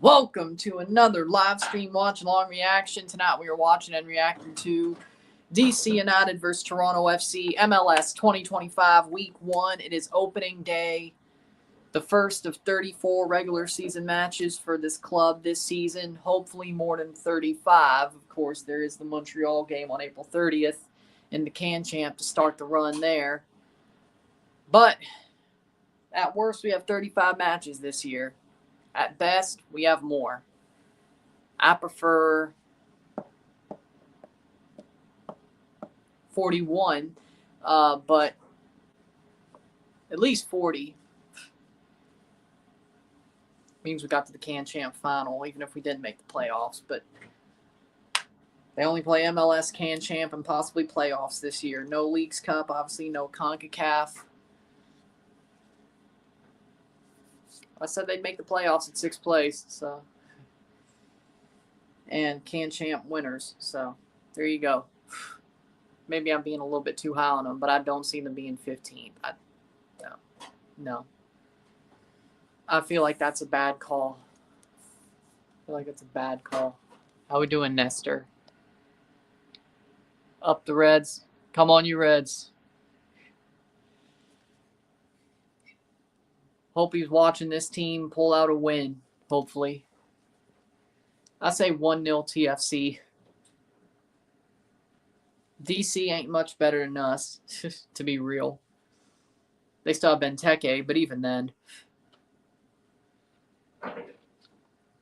Welcome to another live stream watch-along reaction. Tonight we are watching and reacting to DC United versus Toronto FC, MLS 2025 Week 1. It is opening day, the first of 34 regular season matches for this club this season. Hopefully more than 35. Of course, there is the Montreal game on April 30th in the Can Champ to start the run there. But at worst, we have 35 matches this year. At best, we have more. I prefer 41, but at least 40 means we got to the Can Champ final, even if we didn't make the playoffs. But they only play MLS, Can Champ, and possibly playoffs this year. No Leagues Cup, obviously no CONCACAF. I said they'd make the playoffs at 6th place, so, and Can Champ winners. So there you go. Maybe I'm being a little bit too high on them, but I don't see them being 15th. No. I feel like that's a bad call. How we doing, Nestor? Up the Reds. Come on, you Reds. Hope he's watching this team pull out a win, hopefully. I say 1-0 TFC. DC ain't much better than us, to be real. They still have Benteke, but even then.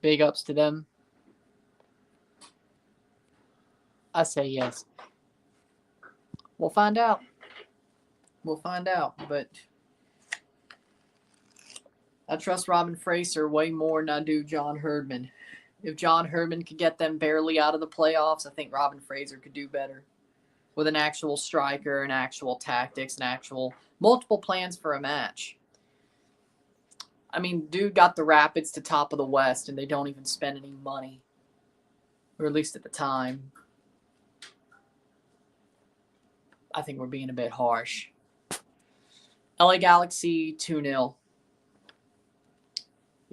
Big ups to them. I say yes. We'll find out. But I trust Robin Fraser way more than I do John Herdman. If John Herdman could get them barely out of the playoffs, I think Robin Fraser could do better. With an actual striker, and actual tactics, and actual multiple plans for a match. I mean, dude got the Rapids to top of the West, and they don't even spend any money. Or at least at the time. I think we're being a bit harsh. LA Galaxy 2-0.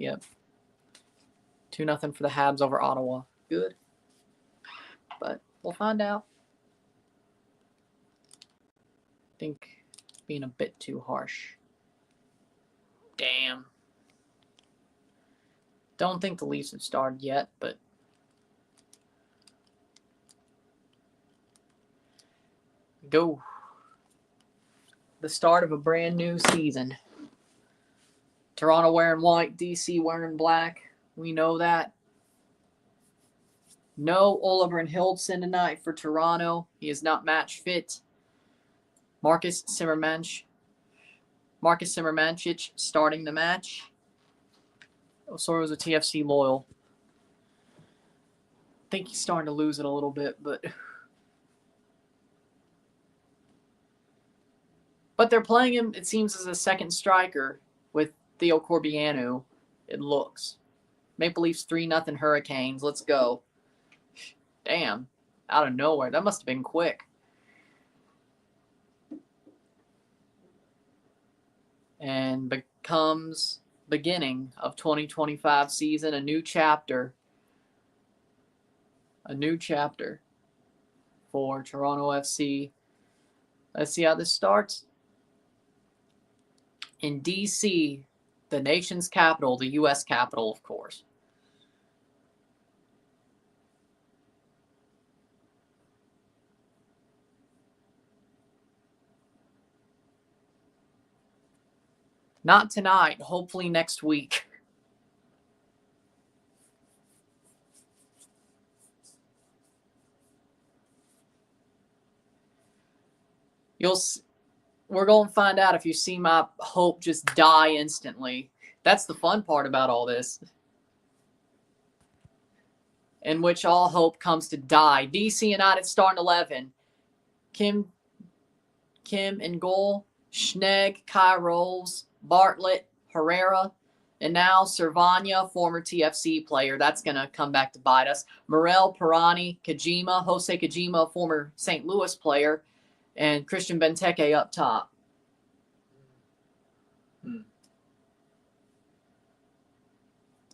Yep. 2-0 for the Habs over Ottawa. Good. But we'll find out. I think being a bit too harsh. Damn. Don't think the Leafs have started yet, but go. The start of a brand new season. Toronto wearing white, DC wearing black. We know that. No Oliver and Hildson tonight for Toronto. He is not match fit. Marcus Simmermanchich starting the match. Sorry, was a TFC loyal. I think he's starting to lose it a little bit, but they're playing him, it seems, as a second striker with Theo Corbiano. It looks. Maple Leafs 3-0 Hurricanes. Let's go. Damn. Out of nowhere. That must have been quick. And becomes beginning of 2025 season, a new chapter. A new chapter for Toronto FC. Let's see how this starts. In DC, the nation's capital, the U.S. capital, of course. Not tonight, hopefully next week. We're going to find out if you see my hope just die instantly. That's the fun part about all this. In which all hope comes to die. DC United starting 11. Kim in goal. Schnegg, Kai Rolls, Bartlett, Herrera, and now Servania, former TFC player. That's going to come back to bite us. Morel, Pirani, Kajima, Jose Kajima, former St. Louis player, and Christian Benteke up top.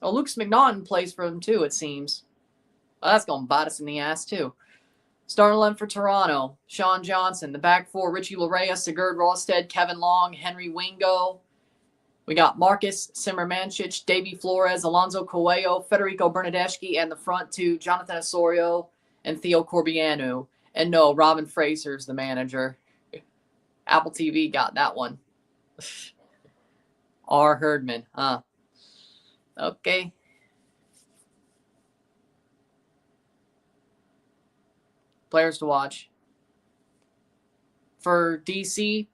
Oh, Lucas McNaughton plays for them too, it seems. Well, that's going to bite us in the ass too. Starting 11 for Toronto, Sean Johnson. The back four, Richie Larea, Sigurd Rosted, Kevin Long, Henry Wingo. We got Marcus Simmermancic, Davy Flores, Alonzo Coelho, Federico Bernadeschi, and the front two, Jonathan Osorio and Theo Corbianu. And no, Robin Fraser's the manager. Apple TV got that one. R. Herdman, huh? Okay. Players to watch. For DC,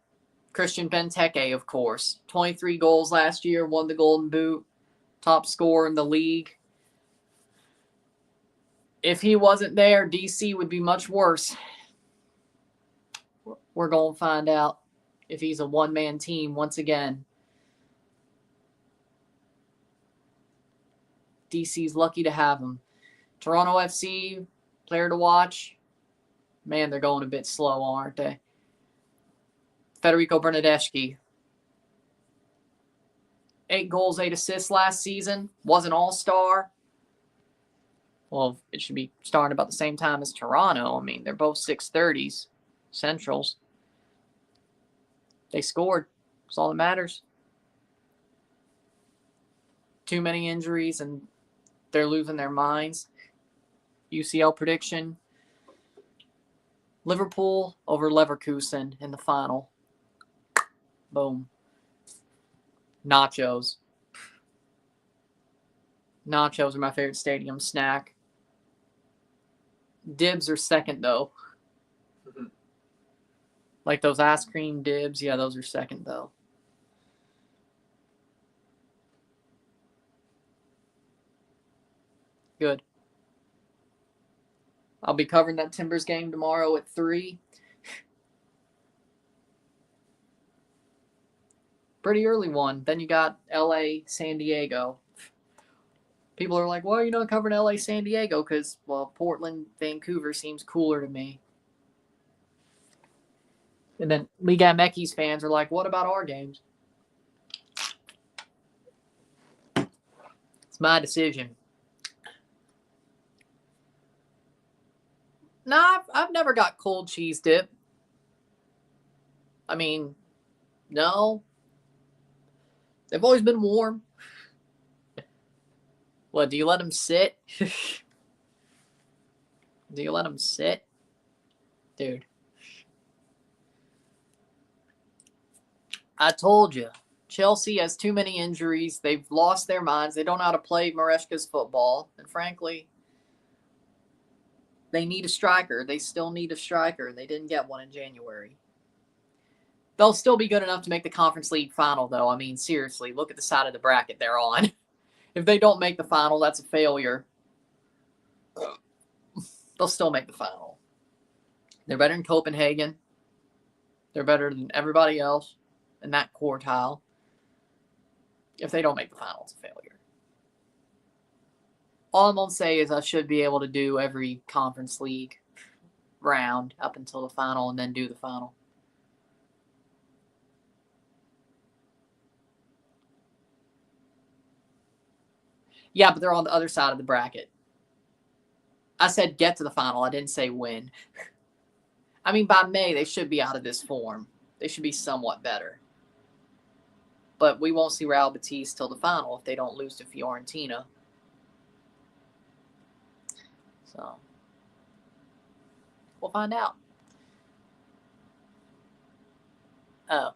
Christian Benteke, of course. 23 goals last year, won the Golden Boot, top scorer in the league. If he wasn't there, DC would be much worse. We're going to find out if he's a one-man team once again. DC's lucky to have him. Toronto FC, player to watch. Man, they're going a bit slow, aren't they? Federico Bernadeschi. 8 goals, 8 assists last season. Was an all-star. Well, it should be starting about the same time as Toronto. I mean, they're both 630s, Centrals. They scored. That's all that matters. Too many injuries, and they're losing their minds. UCL prediction. Liverpool over Leverkusen in the final. Boom. Nachos. Nachos are my favorite stadium snack. Dibs are second, though. Like those ice cream dibs. Yeah, those are second, though. Good. I'll be covering that Timbers game tomorrow at 3. Pretty early one. Then you got LA, San Diego. People are like, why are you not covering LA, San Diego? Because, well, Portland, Vancouver seems cooler to me. And then Liga MX fans are like, what about our games? It's my decision. Nah, I've never got cold cheese dip. I mean, no. They've always been warm. What, do you let them sit? Do you let them sit? Dude. I told you. Chelsea has too many injuries. They've lost their minds. They don't know how to play Maresca's football. And frankly, they need a striker. They still need a striker. They didn't get one in January. They'll still be good enough to make the Conference League final, though. I mean, seriously, look at the side of the bracket they're on. If they don't make the final, that's a failure. They'll still make the final. They're better than Copenhagen. They're better than everybody else in that quartile. If they don't make the final, it's a failure. All I'm going to say is I should be able to do every Conference League round up until the final and then do the final. Yeah, but they're on the other side of the bracket. I said get to the final. I didn't say win. I mean, by May, they should be out of this form. They should be somewhat better. But we won't see Real Betis till the final if they don't lose to Fiorentina. So, we'll find out. Oh,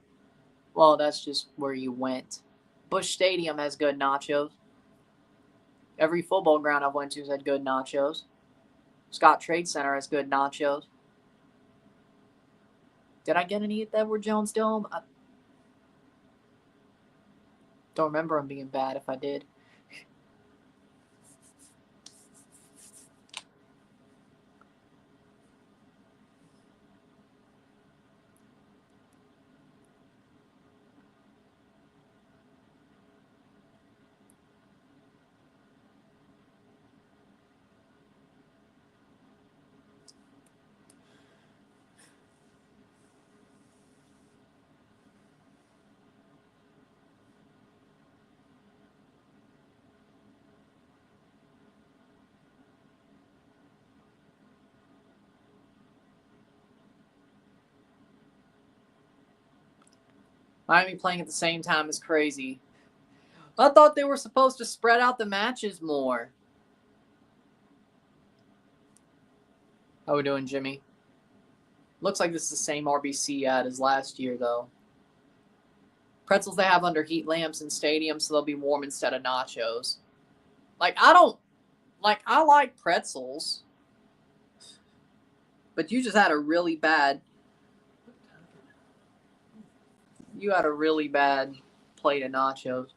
well, that's just where you went. Busch Stadium has good nachos. Every football ground I've went to has had good nachos. Scott Trade Center has good nachos. Did I get any at the Edward Jones Dome? I don't remember them being bad if I did. Miami playing at the same time is crazy. I thought they were supposed to spread out the matches more. How we doing, Jimmy? Looks like this is the same RBC ad as last year, though. Pretzels they have under heat lamps in stadiums, so they'll be warm instead of nachos. I like pretzels. But you just had a really bad... You had a really bad plate of nachos.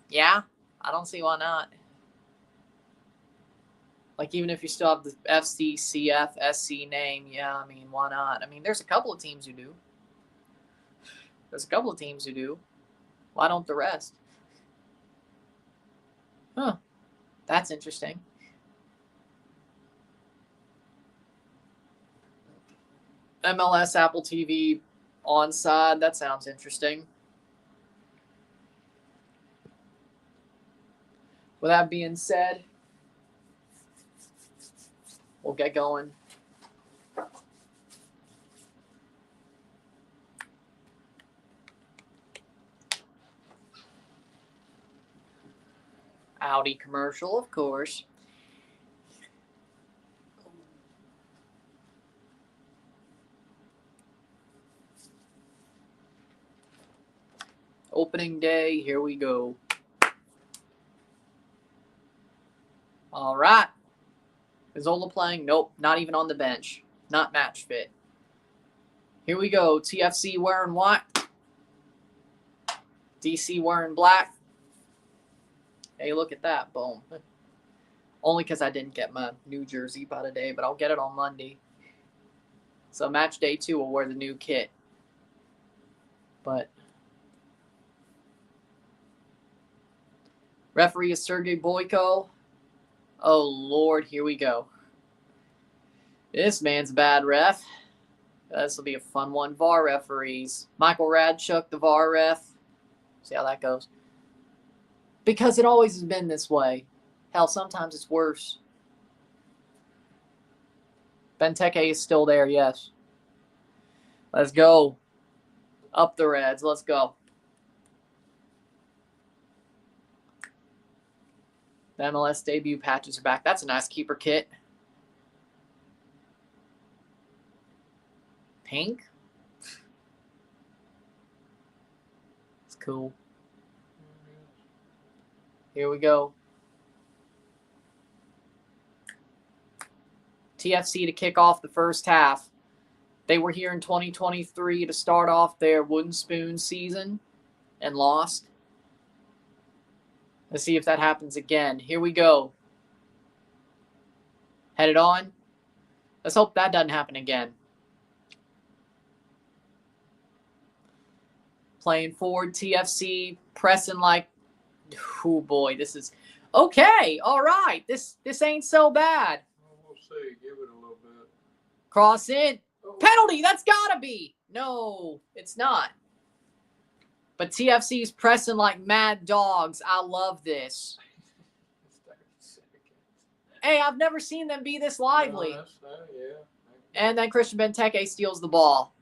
Yeah, I don't see why not. Like, even if you still have the FCCF, SC name, yeah, I mean, why not? I mean, there's a couple of teams who do. Why don't the rest? Huh. That's interesting. MLS Apple TV onside. That sounds interesting. With that being said, we'll get going. Audi commercial, of course. Opening day, here we go. All right. Is Ola playing? Nope, not even on the bench. Not match fit. Here we go. TFC wearing white. DC wearing black. Hey, look at that. Boom. Only because I didn't get my new jersey by today, but I'll get it on Monday. So match day 2 will wear the new kit. But referee is Sergey Boyko. Oh, Lord, here we go. This man's a bad ref. This will be a fun one. VAR referees. Michael Radchuk, the VAR ref. See how that goes. Because it always has been this way. Hell, sometimes it's worse. Benteke is still there, yes. Let's go. Up the Reds. Let's go. The MLS debut patches are back. That's a nice keeper kit. Pink? It's cool. Here we go. TFC to kick off the first half. They were here in 2023 to start off their wooden spoon season and lost. Let's see if that happens again. Here we go. Headed on. Let's hope that doesn't happen again. Playing forward, TFC pressing like, oh boy, this is okay. All right, this ain't so bad. We'll see. Give it a little bit. Cross in. Penalty. That's gotta be. No, it's not. But TFC's pressing like mad dogs. I love this. Hey, I've never seen them be this lively. Yeah. And then Christian Benteke steals the ball.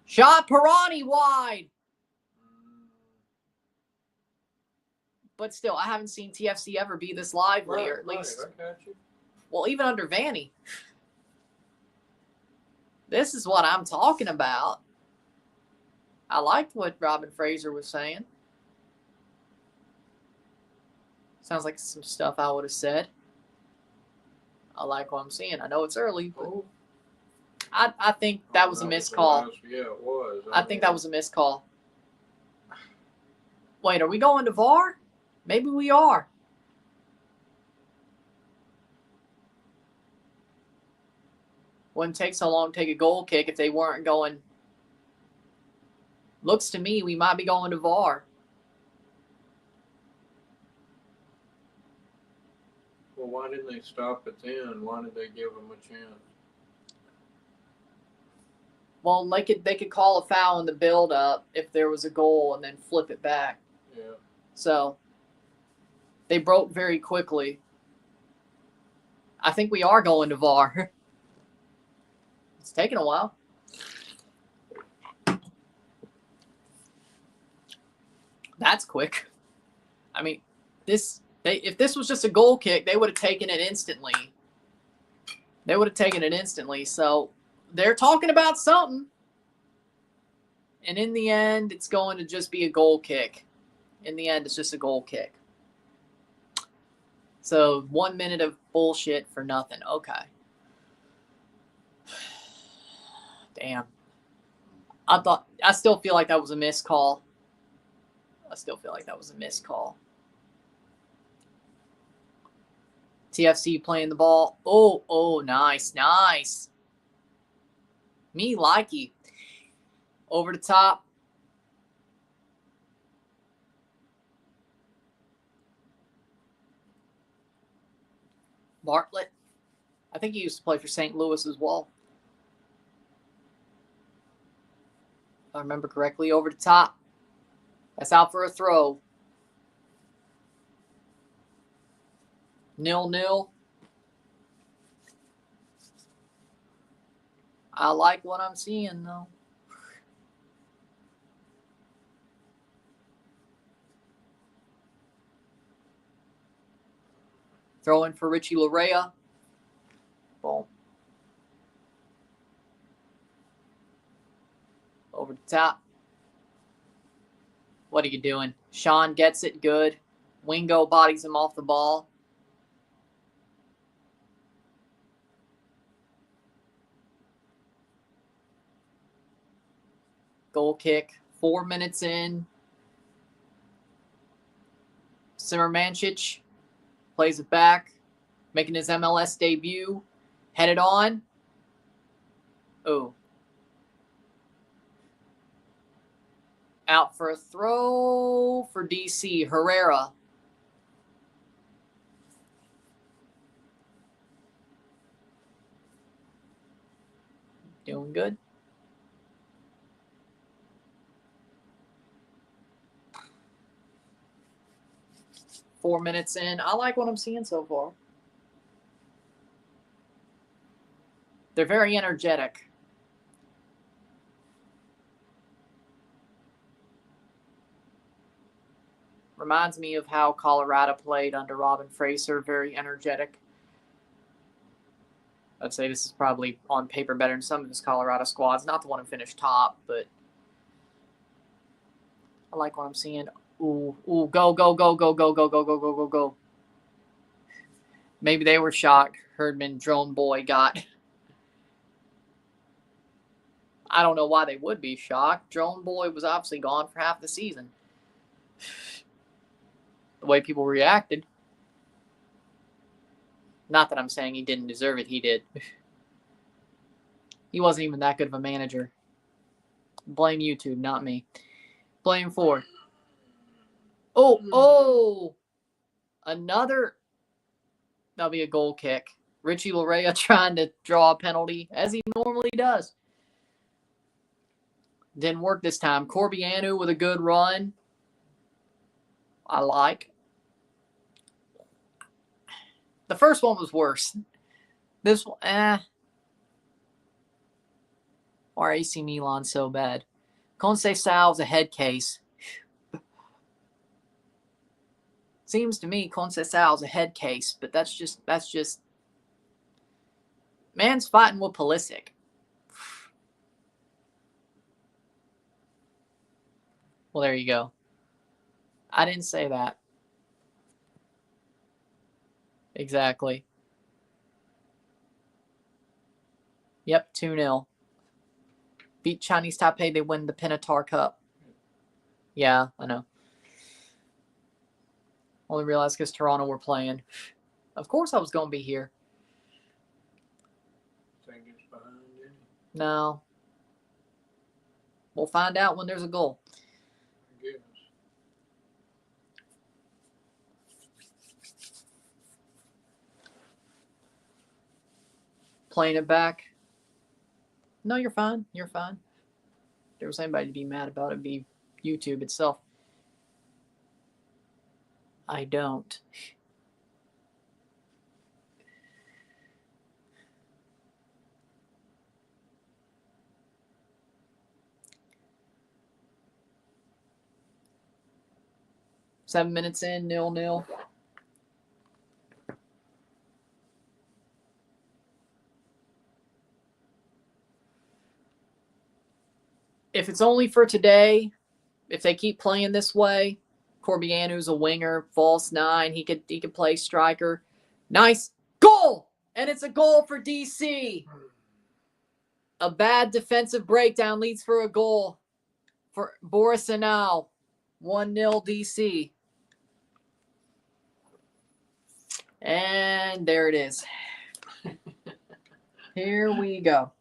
Shot Pirani wide. But still, I haven't seen TFC ever be this lively, or at least. I got you. Well, even under Vanny. This is what I'm talking about. I liked what Robin Fraser was saying. Sounds like some stuff I would have said. I like what I'm seeing. I know it's early, but I think that was a missed call. Yeah, it was. I think that was a missed call. Wait, are we going to VAR? Maybe we are. Wouldn't take so long to take a goal kick if they weren't going. Looks to me we might be going to VAR. Well, why didn't they stop it then? Why did they give them a chance? Well, they could call a foul in the build-up if there was a goal and then flip it back. Yeah. So they broke very quickly. I think we are going to VAR. It's taking a while. That's quick. I mean, if this was just a goal kick, they would have taken it instantly. So they're talking about something. And in the end, it's going to just be a goal kick. In the end, it's just a goal kick. So 1 minute of bullshit for nothing. Okay. Damn. I still feel like that was a missed call. TFC playing the ball. Oh, nice. Me likey. Over the top. Bartlett. I think he used to play for St. Louis as well. If I remember correctly, over the top. That's out for a throw. 0-0. I like what I'm seeing, though. Throw in for Richie Larea. Boom. Over the top. What are you doing? Sean gets it good. Wingo bodies him off the ball. Goal kick. 4 minutes in. Simmermanchich plays it back. Making his MLS debut. Headed on. Oh. Out for a throw for DC. Herrera. Doing good. Four minutes in. I like what I'm seeing so far. They're very energetic. Reminds me of how Colorado played under Robin Fraser. Very energetic. I'd say this is probably on paper better than some of his Colorado squads. Not the one who finished top, but I like what I'm seeing. Ooh, go. Maybe they were shocked. Herdman, Drone Boy got. I don't know why they would be shocked. Drone Boy was obviously gone for half the season. The way people reacted. Not that I'm saying he didn't deserve it. He did. He wasn't even that good of a manager. Blame YouTube, not me. Blame Ford. Oh. Another. That'll be a goal kick. Richie Larea trying to draw a penalty, as he normally does. Didn't work this time. Corbianu with a good run. I like. The first one was worse. This one, Or AC Milan so bad. Conceição's a head case. Seems to me Conceição's a head case, but that's just man's fighting with Pulisic. Well, there you go. I didn't say that. Exactly. Yep, 2-0. Beat Chinese Taipei, they win the Pinatar Cup. Yeah, I know. Only realized because Toronto were playing. Of course I was going to be here. Think it's behind any? No. We'll find out when there's a goal. I guess. Playing it back. No, you're fine. You're fine. If there was anybody to be mad about, it'd be YouTube itself. I don't. 7 minutes in, 0-0. If it's only for today, if they keep playing this way, Corbianu's a winger, false 9. He could play striker. Nice goal! And it's a goal for DC. A bad defensive breakdown leads for a goal for Borisanow. 1-0 DC. And there it is. Here we go.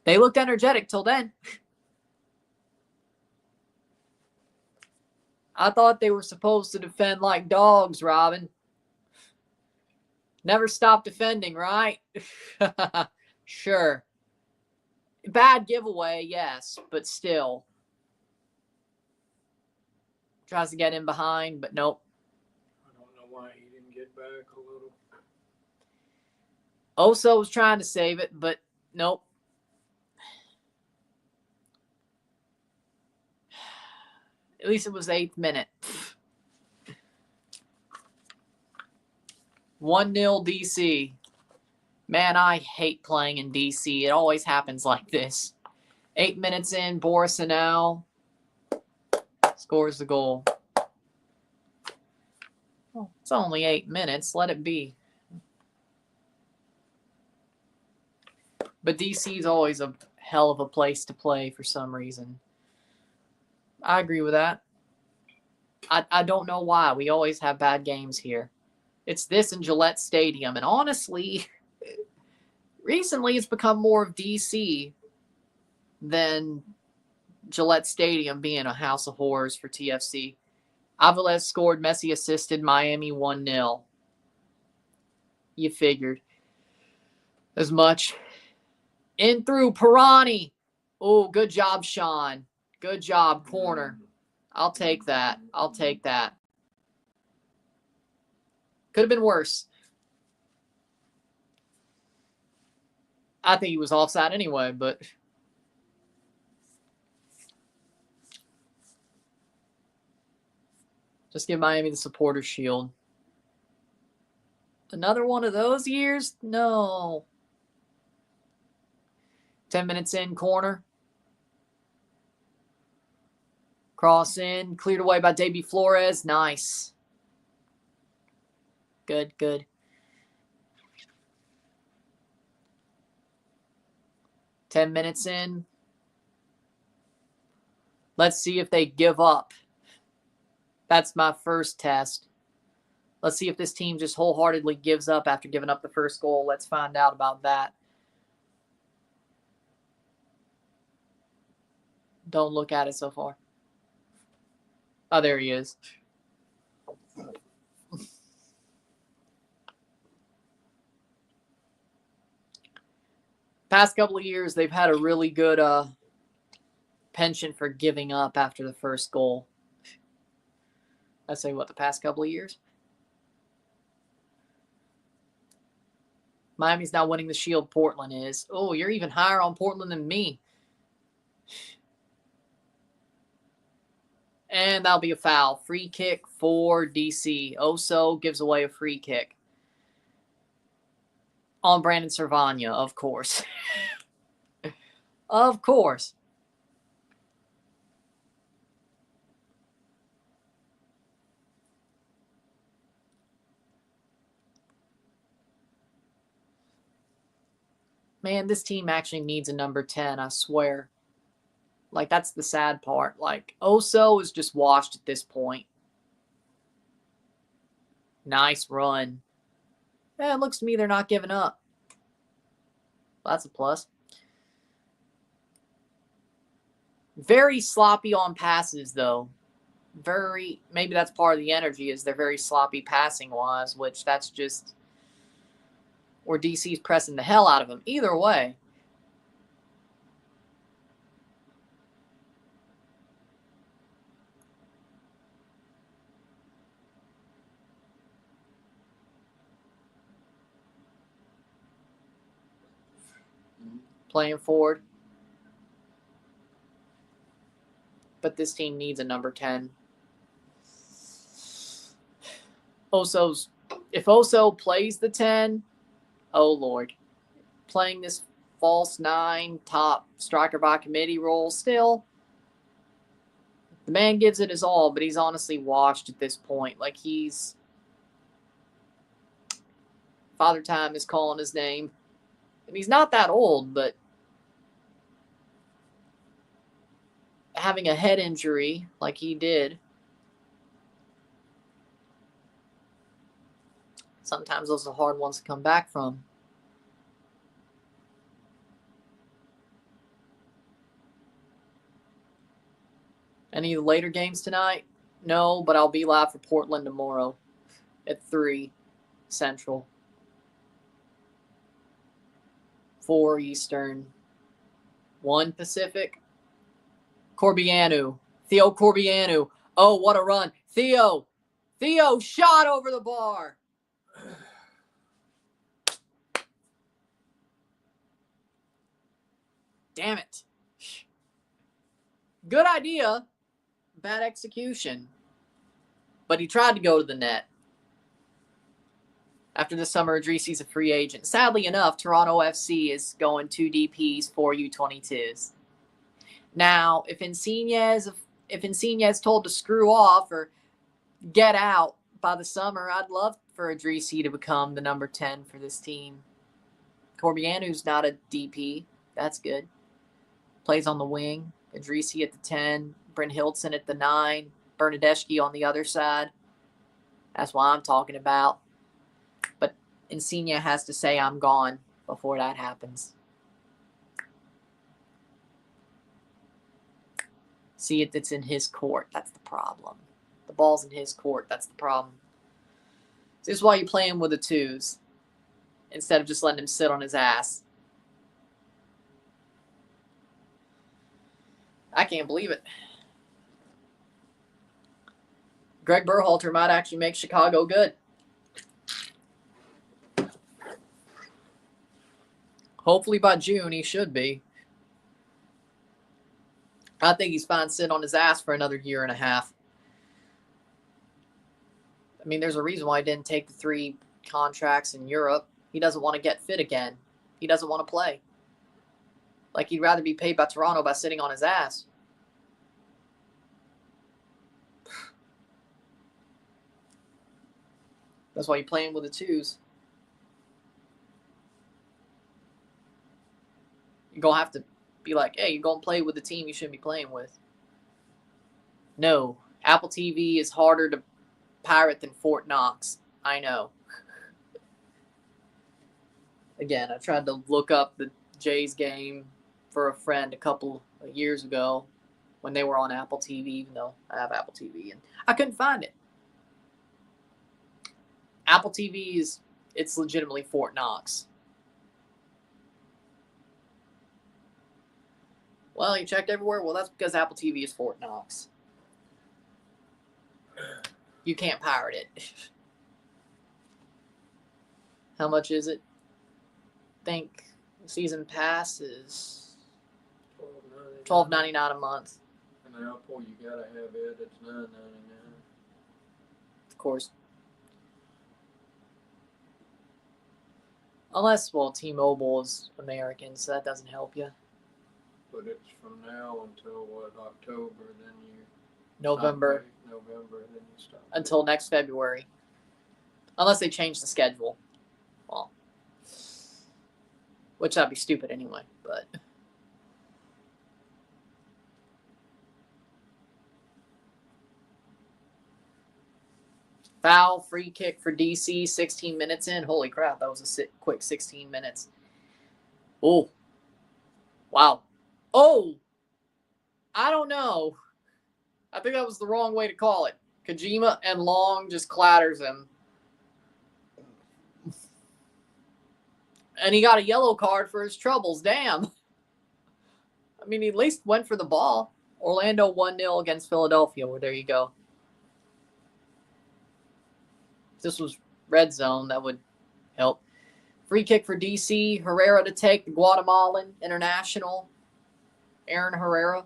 They looked energetic till then. I thought they were supposed to defend like dogs, Robin. Never stop defending, right? Sure. Bad giveaway, yes, but still. Tries to get in behind, but nope. I don't know why he didn't get back a little. Oso was trying to save it, but nope. At least it was the 8th minute. 1-0 DC. Man, I hate playing in DC. It always happens like this. 8 minutes in, Borisanow scores the goal. Well, it's only 8 minutes. Let it be. But DC is always a hell of a place to play for some reason. I agree with that. I don't know why. We always have bad games here. It's this and Gillette Stadium. And honestly, recently it's become more of DC than Gillette Stadium being a house of horrors for TFC. Aviles scored, Messi assisted, Miami 1-0. You figured as much. In through, Pirani. Oh, good job, Sean. Good job, corner. I'll take that. I'll take that. Could have been worse. I think he was offside anyway, but just give Miami the supporter shield. Another one of those years? No. 10 minutes in, corner. Cross in, cleared away by Davy Flores. Nice. Good, good. Ten minutes in. Let's see if they give up. That's my first test. Let's see if this team just wholeheartedly gives up after giving up the first goal. Let's find out about that. Don't look at it so far. Oh, there he is. Past couple of years, they've had a really good penchant for giving up after the first goal. Let's say what, the past couple of years? Miami's now winning the Shield. Portland is. Oh, you're even higher on Portland than me. And that'll be a foul. Free kick for DC. Oso gives away a free kick. On Brandon Servania, of course. Of course. Man, this team actually needs a number 10, I swear. Like, that's the sad part. Like, Oso is just washed at this point. Nice run. Yeah, it looks to me they're not giving up. That's a plus. Very sloppy on passes, though. Maybe that's part of the energy, is they're very sloppy passing-wise, which that's just... or DC's pressing the hell out of them. Either way. playing forward. But this team needs a number 10. If Oso plays the 10, oh Lord. Playing this false 9, top striker by committee role still. The man gives it his all, but he's honestly washed at this point. Like Father Time is calling his name. And he's not that old, but having a head injury like he did, sometimes those are hard ones to come back from. Any of the later games tonight? No, but I'll be live for Portland tomorrow at 3 Central, 4 Eastern, 1 Pacific. Corbianu. Theo Corbianu. Oh, what a run. Theo shot over the bar. Damn it. Good idea. Bad execution. But he tried to go to the net. After the summer, Idrissi's a free agent. Sadly enough, Toronto FC is going 2 DPs, 4 U22s. Now, if Insigne's told to screw off or get out by the summer, I'd love for Idrissi to become the number 10 for this team. Corbianu's not a DP. That's good. Plays on the wing. Idrissi at the 10. Bryn Hildson at the 9. Bernadeschi on the other side. That's what I'm talking about. But Insigne has to say I'm gone before that happens. See, it's in his court. That's the problem. The ball's in his court. That's the problem. This is why you play him with the 2s instead of just letting him sit on his ass. I can't believe it. Greg Berhalter might actually make Chicago good. Hopefully by June he should be. I think he's fine sitting on his ass for another year and a half. I mean, there's a reason why he didn't take the 3 contracts in Europe. He doesn't want to get fit again. He doesn't want to play. Like, he'd rather be paid by Toronto by sitting on his ass. That's why you're playing with the 2s. You're going to have to be like, hey, you're going to play with the team you shouldn't be playing with. No. Apple TV is harder to pirate than Fort Knox. I know. Again, I tried to look up the Jays game for a friend a couple of years ago when they were on Apple TV, even though I have Apple TV, and I couldn't find it. Apple TV it's legitimately Fort Knox. Well, you checked everywhere? Well, that's because Apple TV is Fort Knox. You can't pirate it. How much is it? I think season pass is $12.99 a month. And Apple, you gotta have it. It's $9.99. Of course. Unless, well, T-Mobile is American, so that doesn't help you. But it's from now until what, October, then you November. November, then you stop. Until next February. Unless they change the schedule. Well, which that'd be stupid anyway, but. Foul, free kick for DC, 16 minutes in. Holy crap, that was a quick 16 minutes. Oh. Wow. Oh. I don't know. I think that was the wrong way to call it. Kojima and Long just clatters him. And he got a yellow card for his troubles. Damn. I mean, he at least went for the ball. Orlando 1-0 against Philadelphia. Well, there you go. If this was red zone, that would help. Free kick for DC. Herrera to take, the Guatemalan international. Aaron Herrera.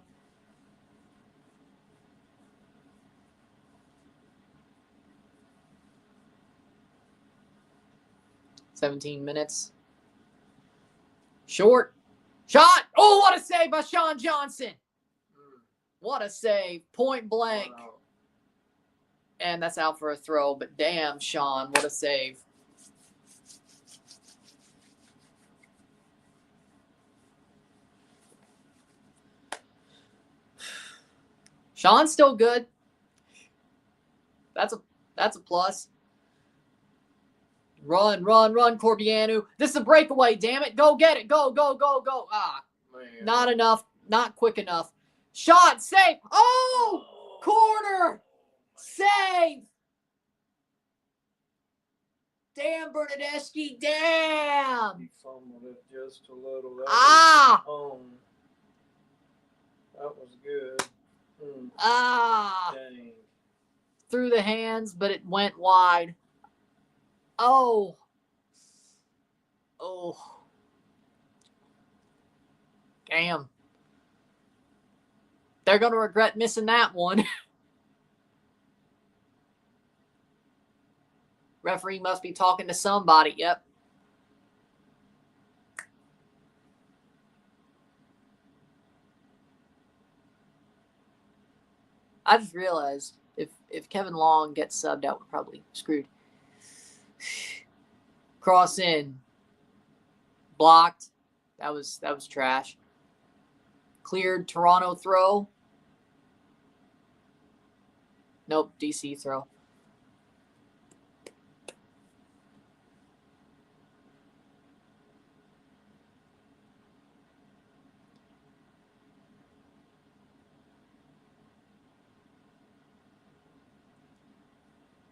.17 minutes. Short. Shot. Oh, what a save by Sean Johnson. What a save. Point blank. Wow. And that's out for a throw. But damn, Sean, what a save. Sean's still good. That's a plus. Run, Corbianu. This is a breakaway, damn it. Go get it. Go. Ah, Man. not enough. Not quick enough. Shot, save. Oh, corner. Save. Damn, Bernadeschi. Damn. He fumbled it just a little. That Ah. was on. That was good. Ah. Dang. Through the hands, but it went wide. Oh. Damn. They're going to regret missing that one. Referee must be talking to somebody. Yep. I just realized if Kevin Long gets subbed out, we're probably screwed. Cross in. Blocked. That was trash. Cleared. Toronto throw. Nope. DC throw.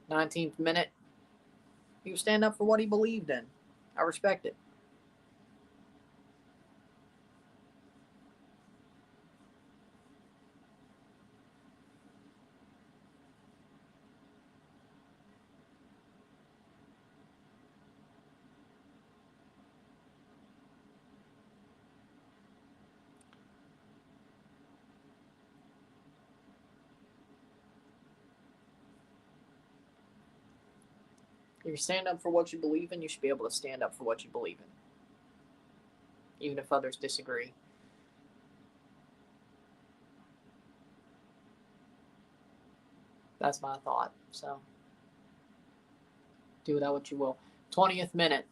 .19th minute. He was standing up for what he believed in. I respect it. If you stand up for what you believe in, you should be able to stand up for what you believe in, even if others disagree. That's my thought. So, do with that what you will. 20th minute.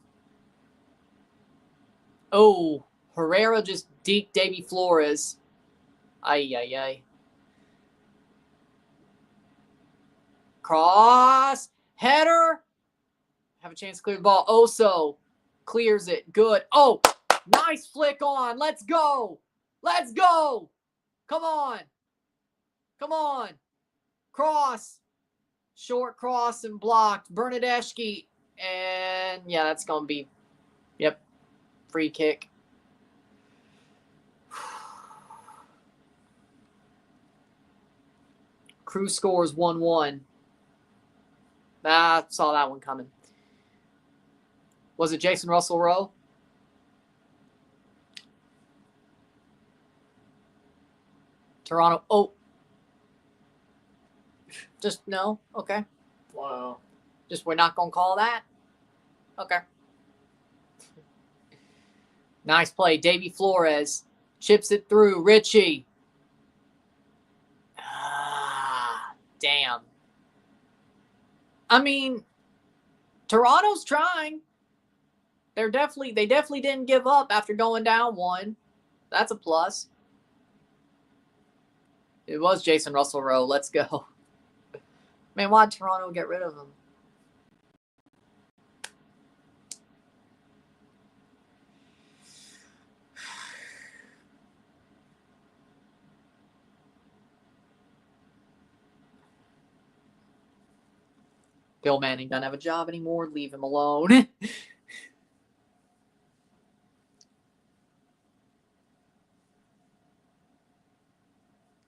Oh, Herrera just deked Davy Flores. Ay. Cross. Header. Have a chance to clear the ball. Oso clears it. Good. Oh, nice flick on. Let's go. Come on. Cross. Short cross and blocked. Bernadeschi. And yeah, that's going to be, yep, free kick. Crew scores 1-1. I saw that one coming. Was it Jason Russell Rowe? Toronto. Oh. Just no? Okay. Wow. Just we're not going to call that? Okay. Nice play. Davy Flores chips it through. Richie. Ah, damn. I mean, Toronto's trying. They definitely didn't give up after going down one. That's a plus. It was Jason Russell Rowe. Let's go. Man, why'd Toronto get rid of him? Bill Manning doesn't have a job anymore. Leave him alone.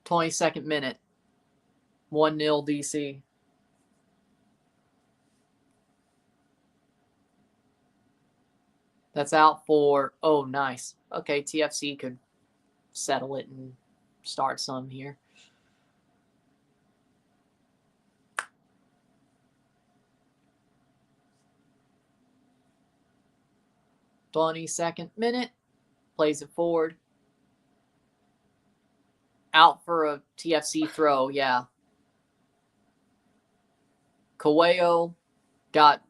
22nd minute. 1-0 DC. – . That's out for, oh, nice. Okay, TFC could settle it and start some here. .22nd minute. Plays it forward. Out for a TFC throw, yeah. Kaweo got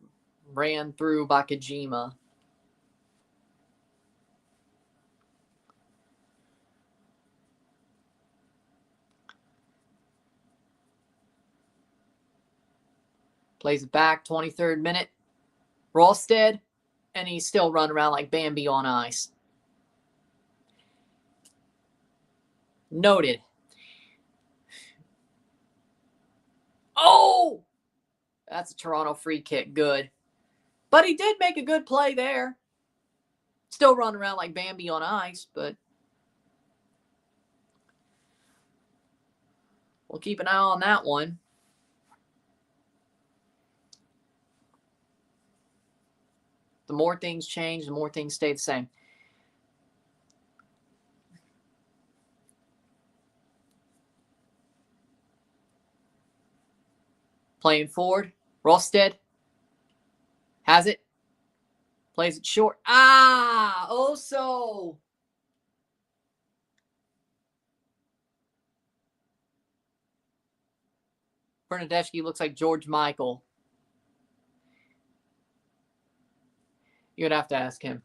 ran through by Kojima. Plays it back, 23rd minute. Ralsted, and he's still running around like Bambi on ice. Noted. Oh! That's a Toronto free kick. Good. But he did make a good play there. Still running around like Bambi on ice, but we'll keep an eye on that one. The more things change, the more things stay the same. Playing forward. Ralsted has it. Plays it short. Ah! Oso! Bernadeschi looks like George Michael. You would have to ask him.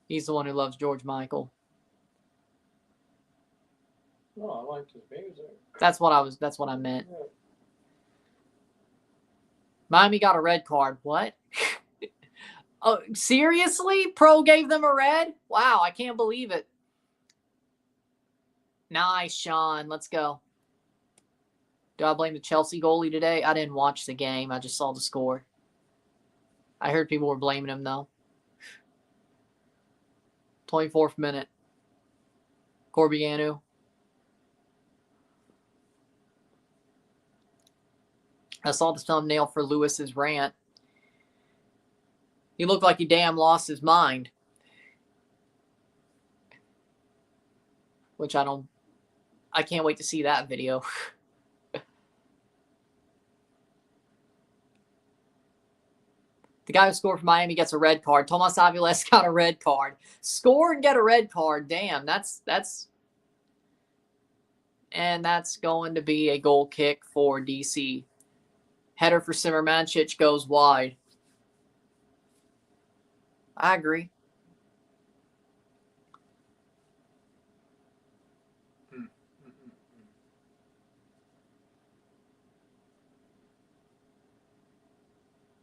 He's the one who loves George Michael. No, I liked his music. That's what I meant. Yeah. Miami got a red card. What? Oh, seriously? Pro gave them a red? Wow, I can't believe it. Nice, Sean. Let's go. Do I blame the Chelsea goalie today? I didn't watch the game. I just saw the score. I heard people were blaming him, though. 24th minute. Corbianu. I saw the thumbnail for Lewis's rant. He looked like he damn lost his mind. Which I can't wait to see that video. The guy who scored for Miami gets a red card. Tomas Aviles got a red card. Score and get a red card. Damn, that's going to be a goal kick for DC. Header for Simermancic goes wide. I agree.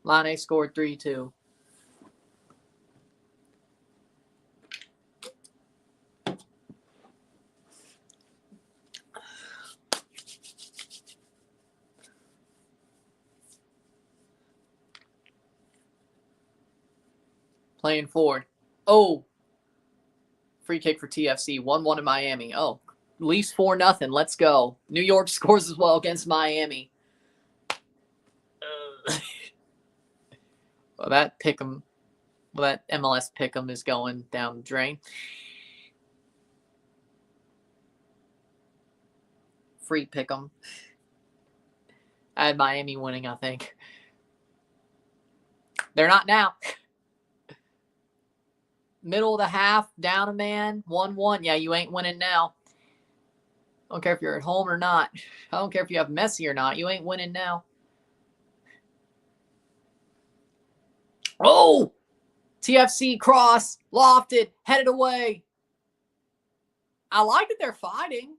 Line scored 3-2. Playing forward. Oh. Free kick for TFC. 1-1 in Miami. Oh. Leafs 4-0. Let's go. New York scores as well against Miami. Well, that MLS pick'em is going down the drain. Free pick'em. I had Miami winning, I think. They're not now. Middle of the half, down a man, 1-1. Yeah, you ain't winning now. I don't care if you're at home or not. I don't care if you have Messi or not. You ain't winning now. Oh! TFC cross, lofted, headed away. I like that they're fighting.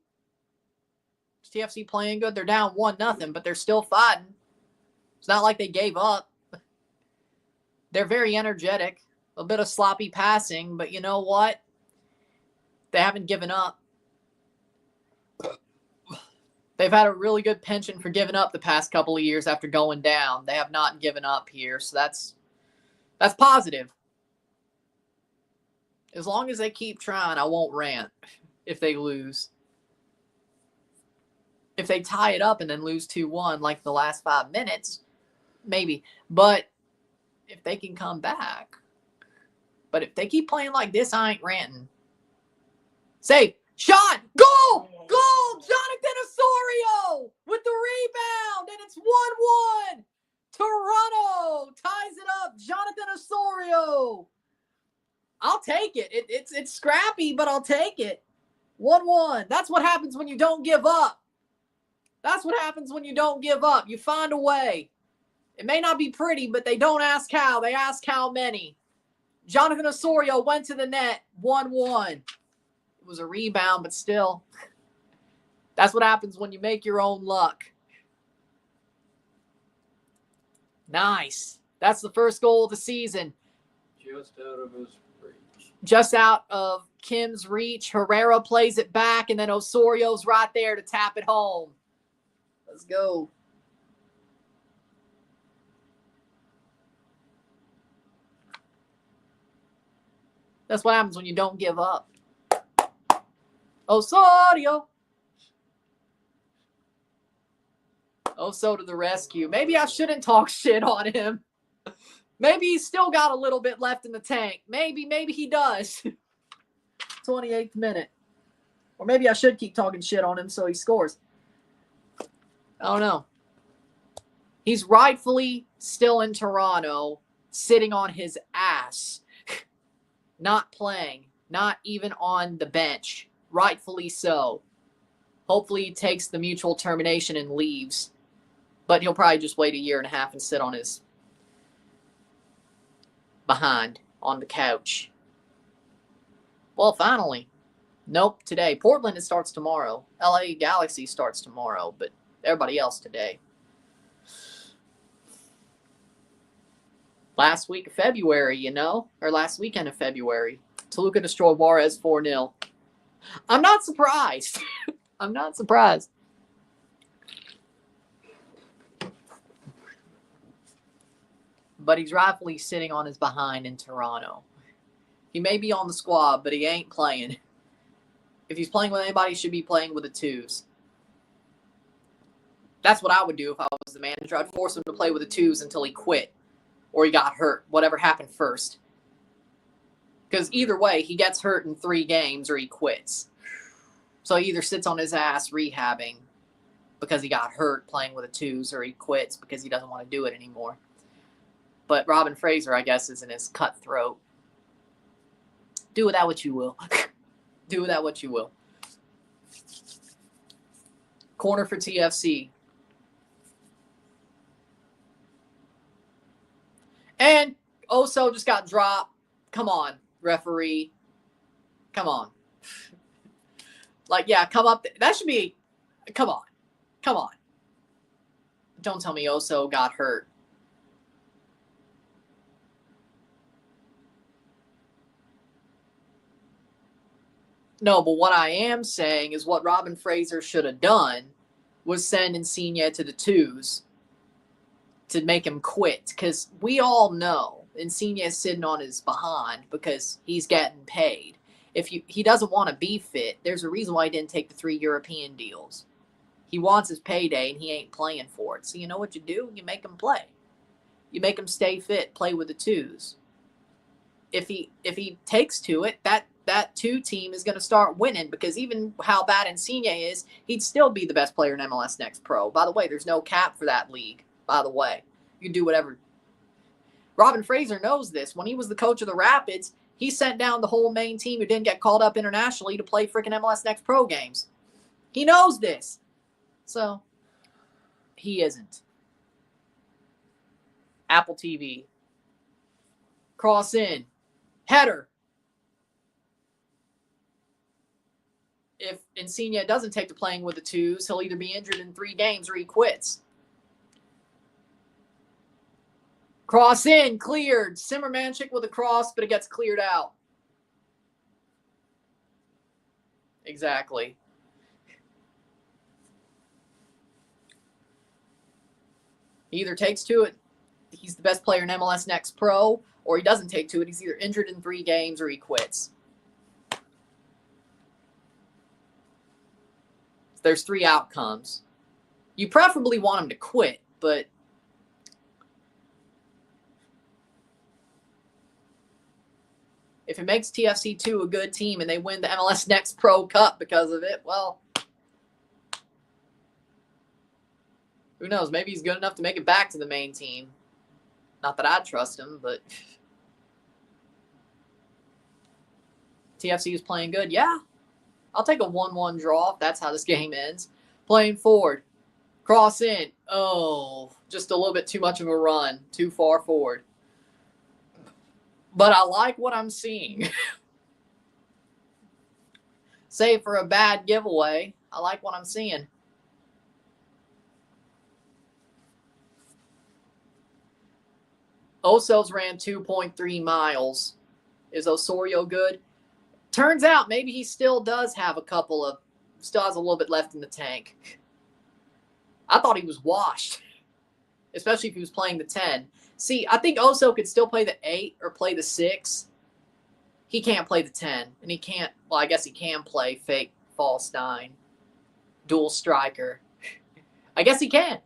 TFC playing good. They're down 1-0, but they're still fighting. It's not like they gave up. They're very energetic. A bit of sloppy passing, but you know what? They haven't given up. They've had a really good penchant for giving up the past couple of years after going down. They have not given up here, so that's positive. As long as they keep trying, I won't rant if they lose. If they tie it up and then lose 2-1 like the last 5 minutes, Maybe. But if they can come back. But if they keep playing like this, I ain't ranting. Save. Shot. Goal. Goal. Jonathan Osorio with the rebound. And it's 1-1. Toronto ties it up. Jonathan Osorio. I'll take it. It's scrappy, but I'll take it. 1-1. That's what happens when you don't give up. That's what happens when you don't give up. You find a way. It may not be pretty, but they don't ask how. They ask how many. Jonathan Osorio went to the net. 1-1. It was a rebound, but still. That's what happens when you make your own luck. Nice. That's the first goal of the season. Just out of his reach. Just out of Kim's reach. Herrera plays it back, and then Osorio's right there to tap it home. Let's go. That's what happens when you don't give up. Osorio. Oso to the rescue. Maybe I shouldn't talk shit on him. Maybe he's still got a little bit left in the tank. Maybe he does. 28th minute. Or maybe I should keep talking shit on him so he scores. I don't know. He's rightfully still in Toronto, sitting on his ass. Not playing. Not even on the bench. Rightfully so. Hopefully he takes the mutual termination and leaves. But he'll probably just wait a year and a half and sit on his behind on the couch. Well, finally. Nope, today. Portland, it starts tomorrow. LA Galaxy starts tomorrow, but everybody else today. Last week of February, you know? Or last weekend of February. Toluca destroyed Juarez 4-0. I'm not surprised. I'm not surprised. But he's rightfully sitting on his behind in Toronto. He may be on the squad, but he ain't playing. If he's playing with anybody, he should be playing with the twos. That's what I would do if I was the manager. I'd force him to play with the twos until he quit or he got hurt, whatever happened first. Because either way, he gets hurt in 3 games or he quits. So he either sits on his ass rehabbing because he got hurt playing with the twos or he quits because he doesn't want to do it anymore. But Robin Fraser, I guess, isn't as cutthroat. Do with that what you will. Do with that what you will. Corner for TFC. And Oso just got dropped. Come on, referee. Come on. Like, yeah, come up. That should be. Come on. Come on. Don't tell me Oso got hurt. No, but what I am saying is what Robin Fraser should have done was send Insigne to the twos to make him quit. Because we all know Insigne is sitting on his behind because he's getting paid. If he doesn't want to be fit, there's a reason why he didn't take the 3 European deals. He wants his payday and he ain't playing for it. So you know what you do? You make him play. You make him stay fit, play with the twos. If he takes to it, that 2 team is going to start winning because even how bad Insigne is, he'd still be the best player in MLS Next Pro. By the way, there's no cap for that league, by the way. You do whatever. Robin Fraser knows this. When he was the coach of the Rapids, he sent down the whole main team who didn't get called up internationally to play freaking MLS Next Pro games. He knows this. So, he isn't. Apple TV. Cross in. Header. If Insigne doesn't take to playing with the twos, he'll either be injured in 3 games or he quits. Cross in, cleared. Simmermanchik with a cross, but it gets cleared out. Exactly. He either takes to it, he's the best player in MLS Next Pro, or he doesn't take to it, he's either injured in 3 games or he quits. There's 3 outcomes. You preferably want him to quit, but If it makes TFC2 a good team and they win the MLS Next Pro Cup because of it, well, who knows? Maybe he's good enough to make it back to the main team. Not that I'd trust him, but TFC is playing good. Yeah, I'll take a 1-1 draw if that's how this game ends. Playing forward. Cross in. Oh, just a little bit too much of a run. Too far forward. But I like what I'm seeing. Save for a bad giveaway, I like what I'm seeing. Osos ran 2.3 miles. Is Osorio good? Turns out maybe he still does have still has a little bit left in the tank. I thought he was washed, especially if he was playing the 10. See, I think Oso could still play the 8 or play the 6. He can't play the 10, and he can't, well, I guess he can play fake false 9, dual striker. I guess he can.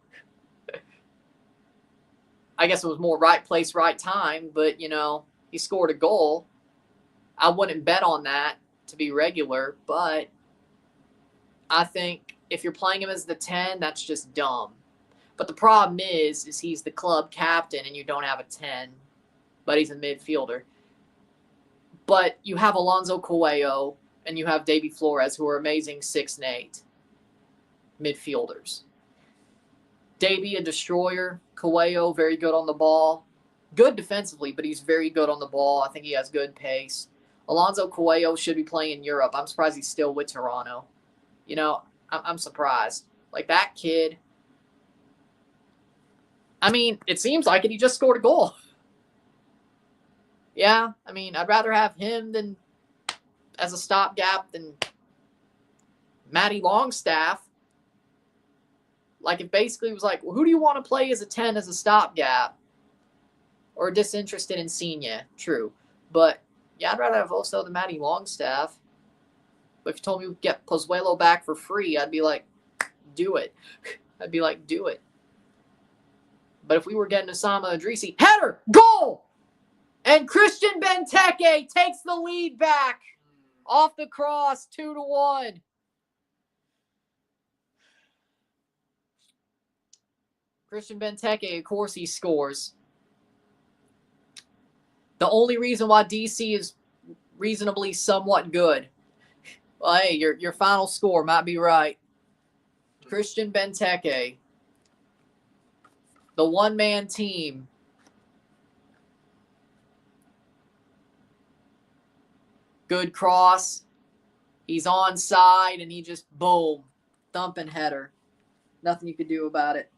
I guess it was more right place, right time, but, he scored a goal. I wouldn't bet on that to be regular, but I think if you're playing him as the 10, that's just dumb. But the problem is he's the club captain and you don't have a 10, but he's a midfielder. But you have Alonso Coelho and you have Davy Flores, who are amazing 6 and 8 midfielders. Davy, a destroyer. Coelho, very good on the ball. Good defensively, but he's very good on the ball. I think he has good pace. Alonso Coelho should be playing in Europe. I'm surprised he's still with Toronto. I'm surprised. Like, that kid, I mean, it seems like it. He just scored a goal. Yeah, I mean, I'd rather have him than as a stopgap than Matty Longstaff. Like, it basically was like, well, who do you want to play as a 10 as a stopgap? Or disinterested in Senior, true. But, yeah, I'd rather have Oso than Matty Longstaff. But if you told me we'd get Pozuelo back for free, I'd be like, do it. I'd be like, do it. But if we were getting Osama Idrissi, header, goal! And Christian Benteke takes the lead back off the cross, 2-1. Christian Benteke, of course, he scores. The only reason why DC is reasonably somewhat good. Well, hey, your final score might be right. Christian Benteke, the one-man team. Good cross. He's onside, and he just, boom, thumping header. Nothing you could do about it.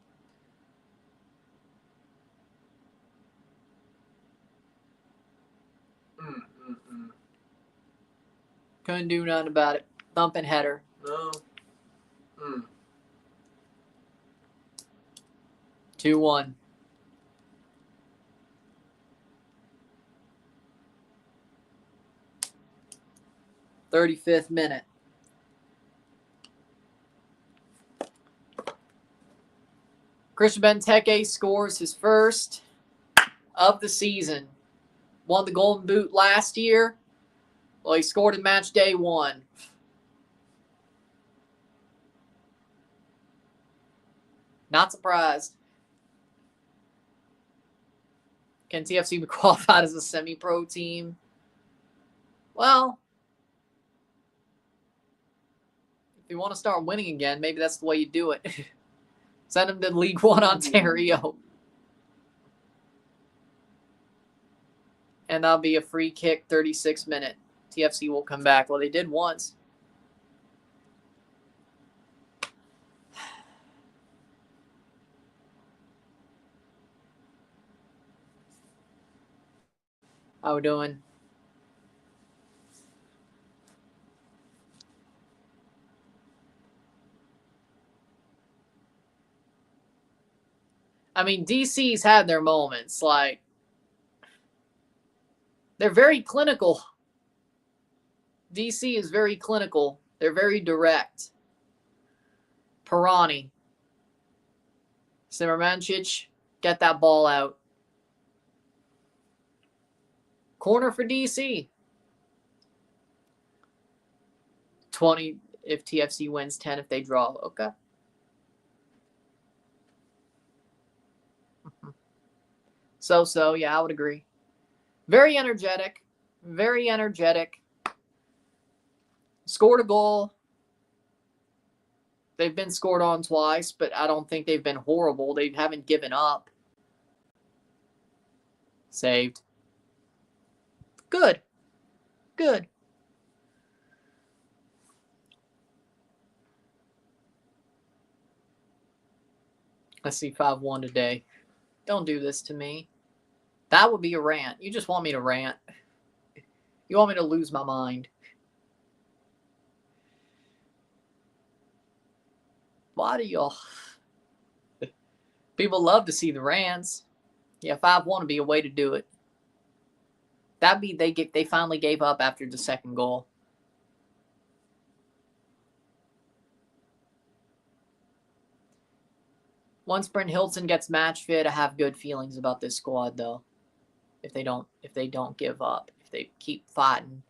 Couldn't do nothing about it. Thumping header. No. 2-1. "35th minute. Christian Benteke scores his first of the season. Won the Golden Boot last year. Well, he scored in match day 1. Not surprised. Can TFC be qualified as a semi-pro team? Well, if you want to start winning again, maybe that's the way you do it. Send them to League One Ontario. And that'll be a free kick, 36th minute. TFC will come back. Well, they did once. How we doing? I mean, DC's had their moments. Like, they're very clinical. DC is very clinical. They're very direct. Pirani. Simermancic, get that ball out. Corner for DC. 20 if TFC wins, 10 if they draw. Okay. So, yeah, I would agree. Very energetic. Very energetic. Scored a goal. They've been scored on twice, but I don't think they've been horrible. They haven't given up. Saved. Good. Good. Let's see, 5-1 today. Don't do this to me. That would be a rant. You just want me to rant. You want me to lose my mind. Why do y'all... People love to see the rants. Yeah, 5-1 would be a way to do it. That'd be they finally gave up after the second goal. Once Brent Hilton gets match fit, I have good feelings about this squad though. If they don't give up, if they keep fighting.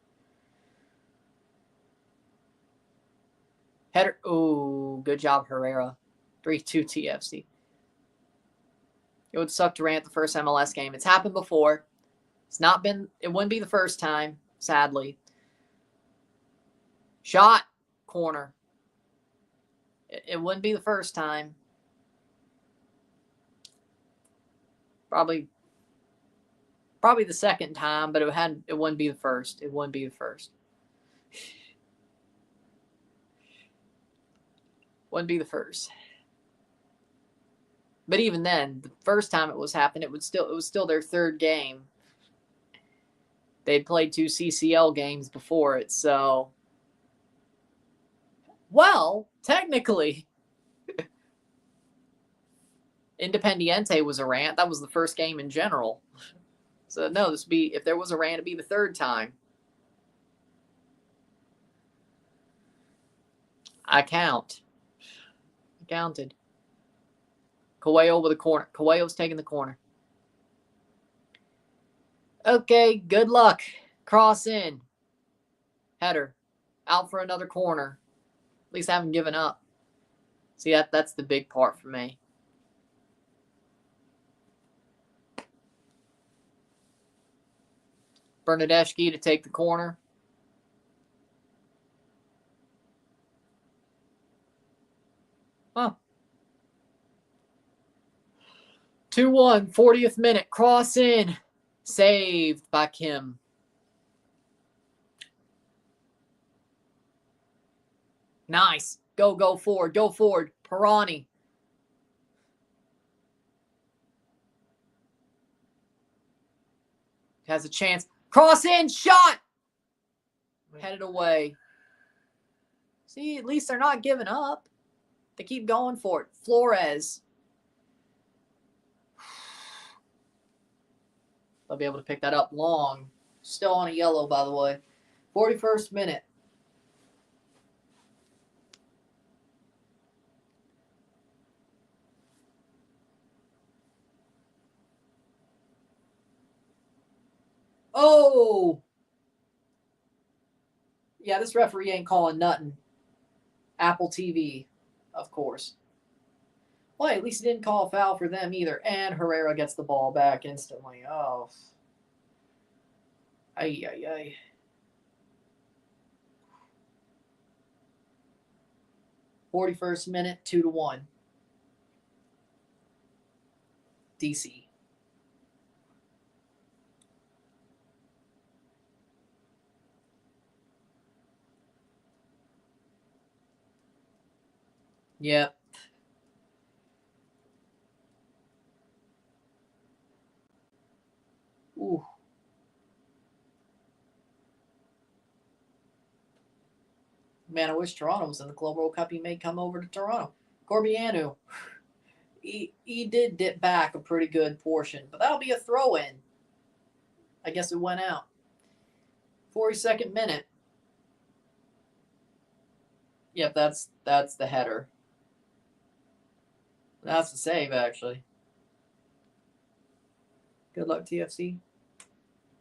Header. Ooh, good job, Herrera. 3-2 TFC. It would suck to rant the first MLS game. It's happened before. It wouldn't be the first time, sadly. Shot. Corner. It wouldn't be the first time. Probably the second time, but it wouldn't be the first. It wouldn't be the first. Wouldn't be the first. But even then, the first time it was happening, it was still their third game. They'd played 2 CCL games before it, so well, technically Independiente was a rant. That was the first game in general. So no, if there was a rant, it'd be the third time. I count. I counted. Coelho with the corner. Coelho's taking the corner. Okay, good luck. Cross in. Header. Out for another corner. At least I haven't given up. See, that's the big part for me. Bernadeschi to take the corner. Huh. 2-1, 40th minute. Cross in. Saved by Kim. Nice. Go forward. Go forward. Pirani. Has a chance. Cross in. Shot. Headed away. See, at least they're not giving up. They keep going for it. Flores. They'll be able to pick that up long. Still on a yellow, by the way. 41st minute. Oh! Yeah, this referee ain't calling nothing. Apple TV, of course. Well, at least he didn't call a foul for them either. And Herrera gets the ball back instantly. Oh. Ay. 41st minute, 2-1. DC. Yep. Ooh. Man, I wish Toronto was in the Club World Cup. He may come over to Toronto. Corbianu. He did dip back a pretty good portion, but that'll be a throw-in. I guess it went out. 42nd minute. Yep, that's the header. That's the save, actually. Good luck, TFC.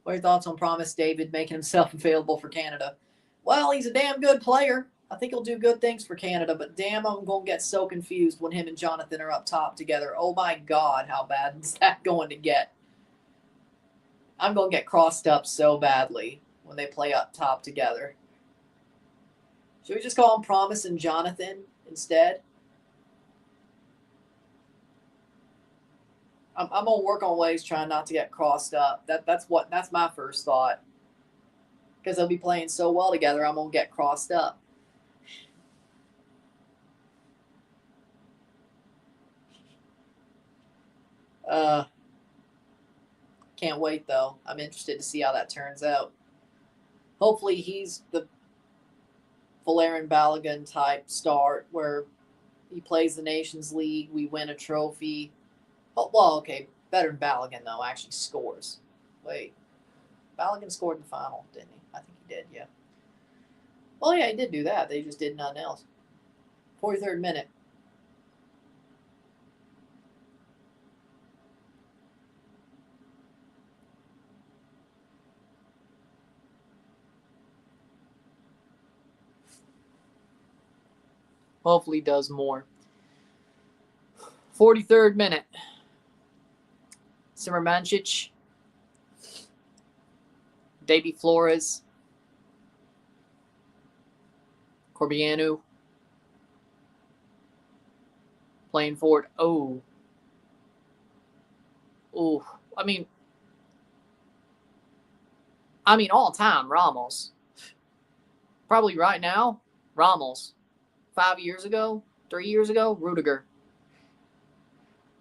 What are your thoughts on Promise David making himself available for Canada? Well, he's a damn good player. I think he'll do good things for Canada, but damn, I'm going to get so confused when him and Jonathan are up top together. Oh my God, how bad is that going to get? I'm going to get crossed up so badly when they play up top together. Should we just call him Promise and Jonathan instead? I'm gonna work on ways trying not to get crossed up. That's my first thought. Because they'll be playing so well together, I'm gonna get crossed up. Can't wait though. I'm interested to see how that turns out. Hopefully he's the Valerian Balogun type start where he plays the Nations League, we win a trophy. Oh, well, okay, better than Balogun though, actually scores. Wait, Balogun scored in the final, didn't he? I think he did, yeah. Well, yeah, he did do that. They just did nothing else. 43rd minute. Hopefully does more. 43rd minute. Simermancic. Davy Flores. Corbianu. Playing forward. Oh. I mean, all time, Ramos. Probably right now, Ramos. 5 years ago, 3 years ago, Rudiger.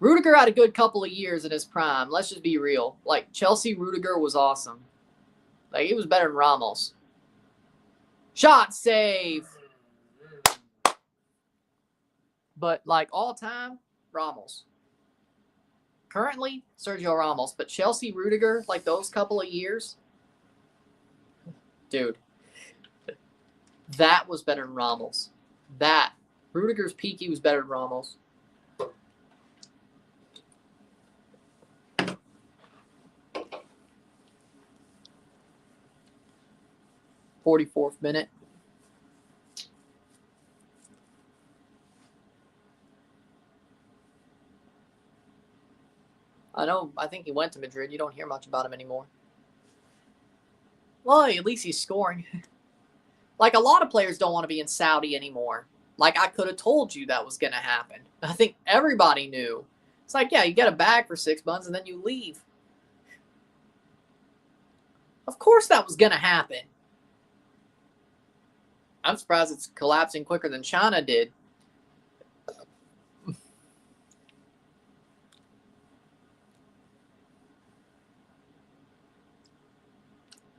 Rudiger had a good couple of years in his prime. Let's just be real. Like, Chelsea Rudiger was awesome. Like, he was better than Ramos. Shot save. But, like, all time, Ramos. Currently, Sergio Ramos. But Chelsea Rudiger, like, those couple of years, dude, that was better than Ramos. That. Rudiger's peak, he was better than Ramos. "44th minute. I know. I think he went to Madrid. You don't hear much about him anymore. Well, at least he's scoring. Like, a lot of players don't want to be in Saudi anymore. Like, I could have told you that was going to happen. I think everybody knew. It's like, yeah, you get a bag for 6 months and then you leave. Of course that was going to happen. I'm surprised it's collapsing quicker than China did.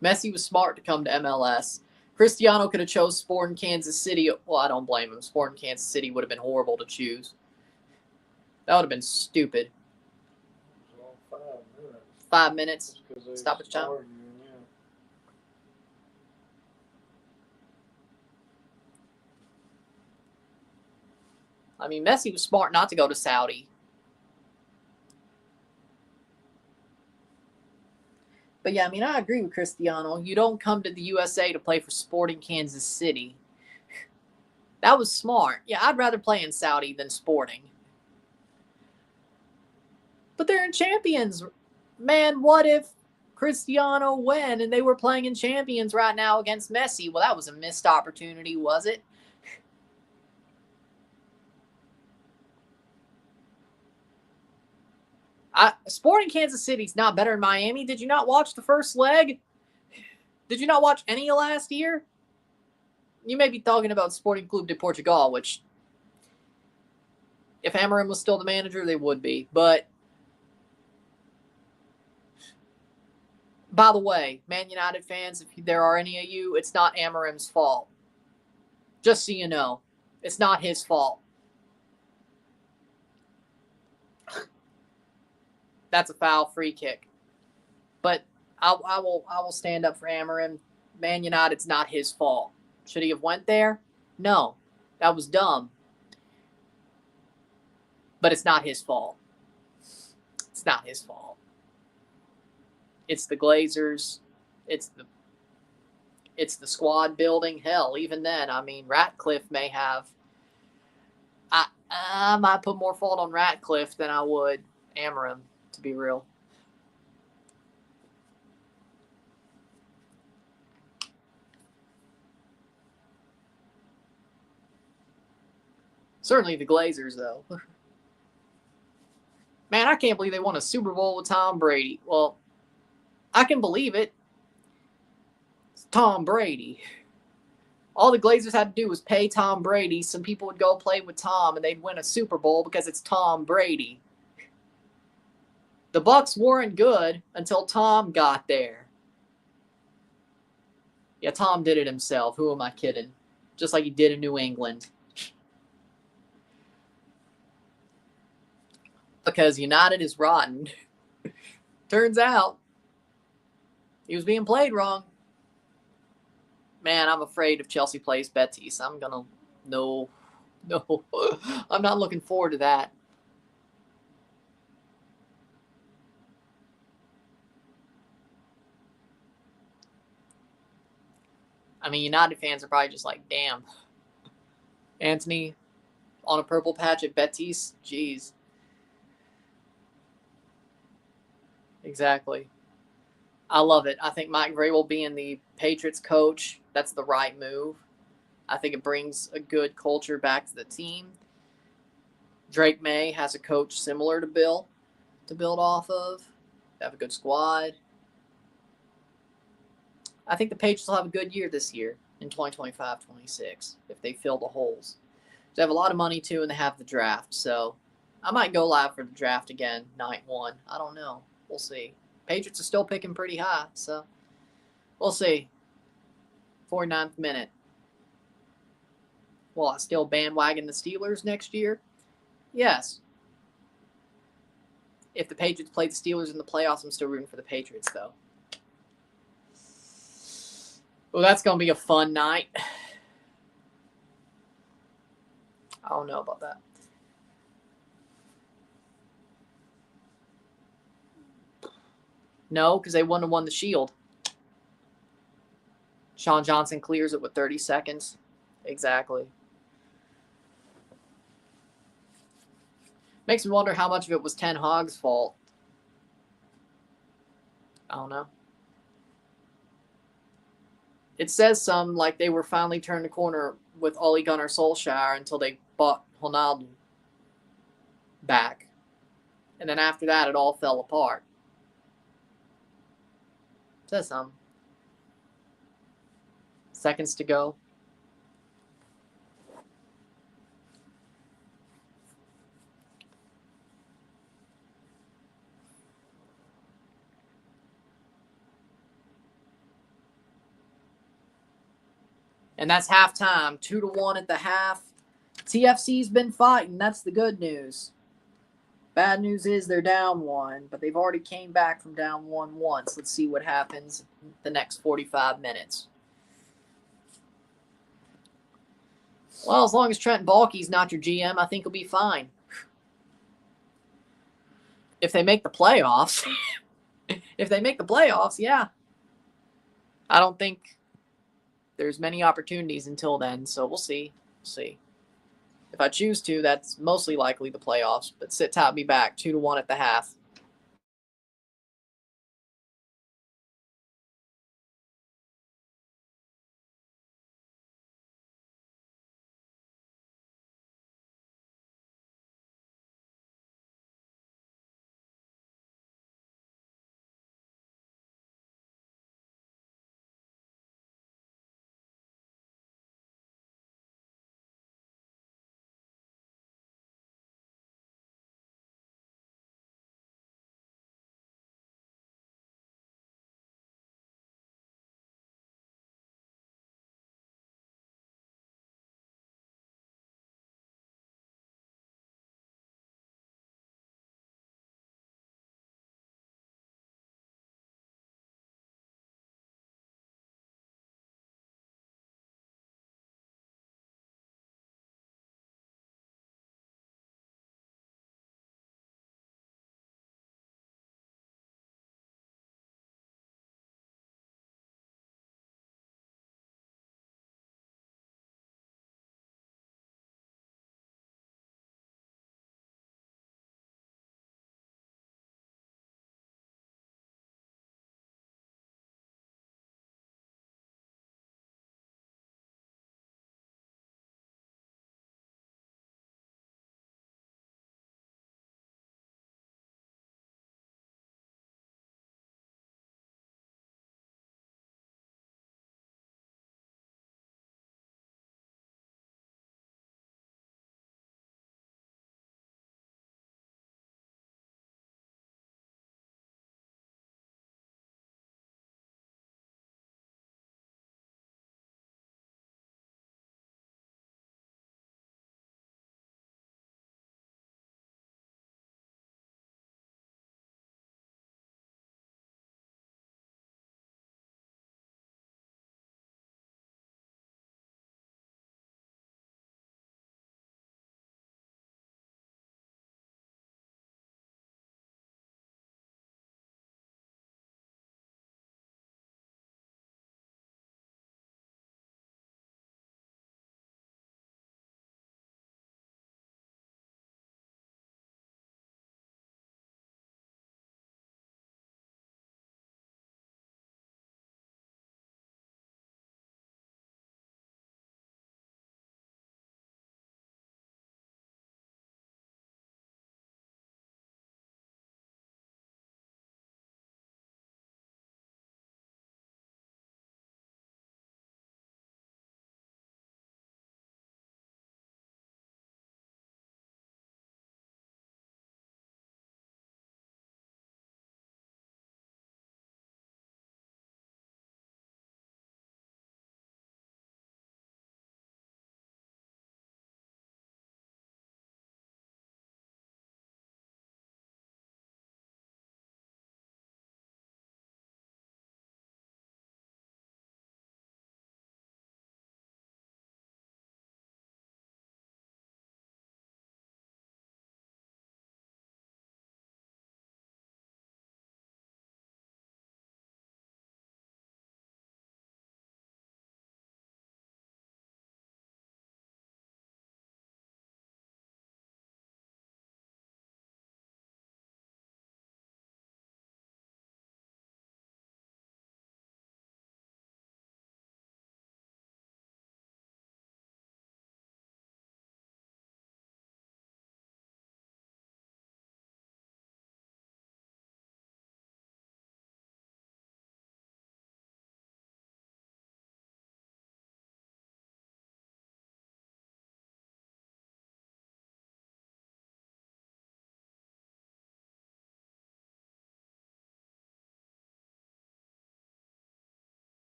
Messi was smart to come to MLS. Cristiano could have chose Sporting Kansas City. Well, I don't blame him. Sporting Kansas City would have been horrible to choose. That would have been stupid. 5 minutes. Stoppage time. I mean, Messi was smart not to go to Saudi. But yeah, I mean, I agree with Cristiano. You don't come to the USA to play for Sporting Kansas City. That was smart. Yeah, I'd rather play in Saudi than Sporting. But they're in Champions. Man, what if Cristiano went and they were playing in Champions right now against Messi? Well, that was a missed opportunity, was it? Sporting Kansas City's not better than Miami. Did you not watch the first leg? Did you not watch any of last year? You may be talking about Sporting Clube de Portugal, which, if Amorim was still the manager, they would be. But, by the way, Man United fans, if there are any of you, it's not Amorim's fault. Just so you know, it's not his fault. That's a foul free kick. But I will stand up for Amorim. Man United's not his fault. Should he have went there? No. That was dumb. But it's not his fault. It's not his fault. It's the Glazers. It's it's the squad building. Hell, even then, I mean, Ratcliffe may have. I might put more fault on Ratcliffe than I would Amarim, to be real. Certainly the Glazers, though. Man, I can't believe they won a Super Bowl with Tom Brady. Well, I can believe it. It's Tom Brady. All the Glazers had to do was pay Tom Brady. Some people would go play with Tom, and they'd win a Super Bowl because it's Tom Brady. The Bucs weren't good until Tom got there. Yeah, Tom did it himself. Who am I kidding? Just like he did in New England. Because United is rotten. Turns out he was being played wrong. Man, I'm afraid if Chelsea plays Betis. I'm going to... No. I'm not looking forward to that. I mean, United fans are probably just like, damn. Anthony on a purple patch at Betis? Jeez. Exactly. I love it. I think Mike Vrabel being the Patriots coach, that's the right move. I think it brings a good culture back to the team. Drake May has a coach similar to Bill to build off of. They have a good squad. I think the Patriots will have a good year this year in 2025-26 if they fill the holes. They have a lot of money too, and they have the draft. So I might go live for the draft again, night one. I don't know. We'll see. Patriots are still picking pretty high, so we'll see. 49th minute. Will I still bandwagon the Steelers next year? Yes. If the Patriots play the Steelers in the playoffs, I'm still rooting for the Patriots, though. Well, that's going to be a fun night. I don't know about that. No, because they wouldn't have won the Shield. Sean Johnson clears it with 30 seconds. Exactly. Makes me wonder how much of it was Ten Hag's fault. I don't know. It says some like they were finally turned the corner with Ole Gunnar Solskjaer until they bought Ronaldo back. And then after that, it all fell apart. It says some. Seconds to go. And that's halftime. 2-1 at the half. TFC's been fighting. That's the good news. Bad news is they're down one, but they've already came back from down 1 once. Let's see what happens the next 45 minutes. Well, as long as Trent Baalke's not your GM, I think he'll be fine. If they make the playoffs. If they make the playoffs, yeah. I don't think there's many opportunities until then, so we'll see. If I choose to, that's mostly likely the playoffs, but sit tight, be back 2-1 at the half.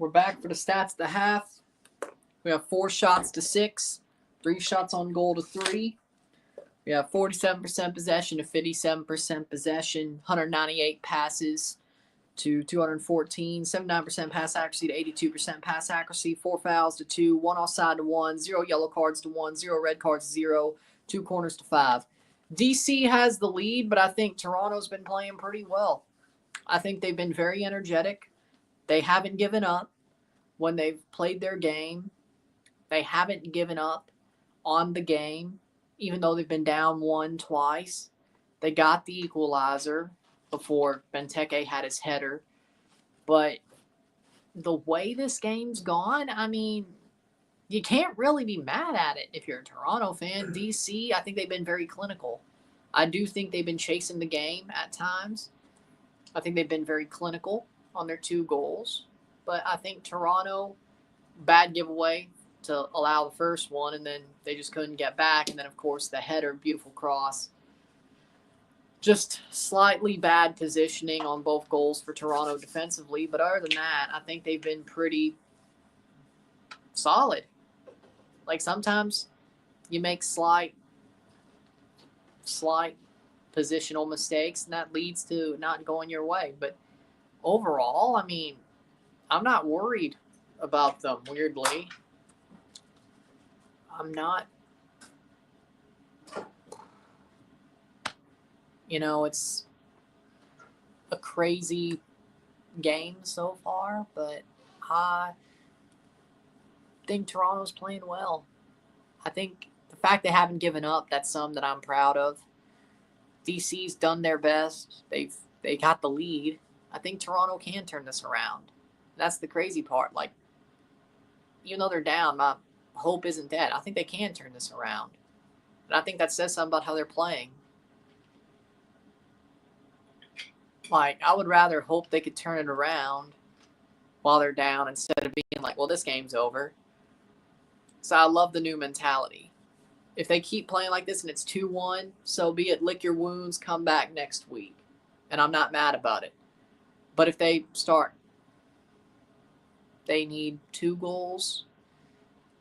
We're back for the stats at the half. We have 4 shots to 6, 3 shots on goal to 3. We have 47% possession to 57% possession, 198 passes to 214, 79% pass accuracy to 82% pass accuracy, 4 fouls to 2, 1 offside to 1, 0 yellow cards to 1, 0 red cards to 0, 2 corners to 5. DC has the lead, but I think Toronto's been playing pretty well. I think they've been very energetic. They haven't given up when they've played their game. They haven't given up on the game, even though they've been down 1 twice. They got the equalizer before Benteke had his header. But the way this game's gone, I mean, you can't really be mad at it if you're a Toronto fan. DC, I think they've been very clinical. I do think they've been chasing the game at times. I think they've been very clinical on their 2 goals. But I think Toronto, bad giveaway to allow the first one, and then they just couldn't get back. And then, of course, the header, beautiful cross. Just slightly bad positioning on both goals for Toronto defensively. But other than that, I think they've been pretty solid. Like, sometimes you make slight positional mistakes, and that leads to not going your way. But overall, I mean, I'm not worried about them, weirdly. I'm not. You know, it's a crazy game so far, but I think Toronto's playing well. I think the fact they haven't given up, that's something that I'm proud of. DC's done their best. They got the lead. I think Toronto can turn this around. That's the crazy part. Like, even though they're down, my hope isn't dead. I think they can turn this around. And I think that says something about how they're playing. Like, I would rather hope they could turn it around while they're down instead of being like, well, this game's over. So I love the new mentality. If they keep playing like this and it's 2-1, so be it. Lick your wounds, come back next week. And I'm not mad about it. But if they need 2 goals,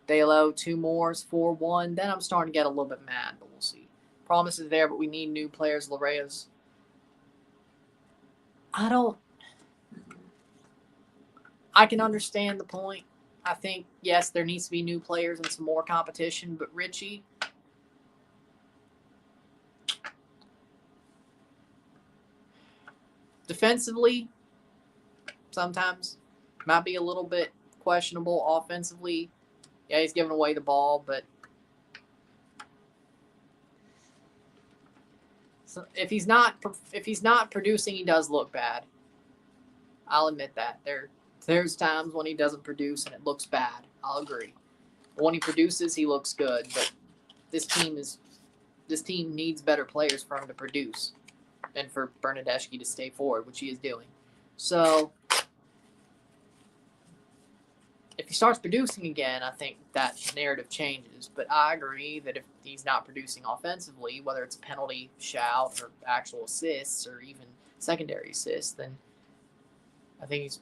they allow 2 more, it's 4-1, then I'm starting to get a little bit mad, but we'll see. Promise is there, but we need new players. Larea's. I can understand the point. I think, yes, there needs to be new players and some more competition, but Richie, defensively, sometimes might be a little bit questionable. Offensively, yeah, he's giving away the ball, but so if he's not producing, he does look bad. I'll admit that. There's times when he doesn't produce and it looks bad. I'll agree. But when he produces, he looks good. But this team needs better players for him to produce and for Bernadeschi to stay forward, which he is doing. So if he starts producing again, I think that narrative changes. But I agree that if he's not producing offensively, whether it's penalty shout or actual assists or even secondary assists, then I think he's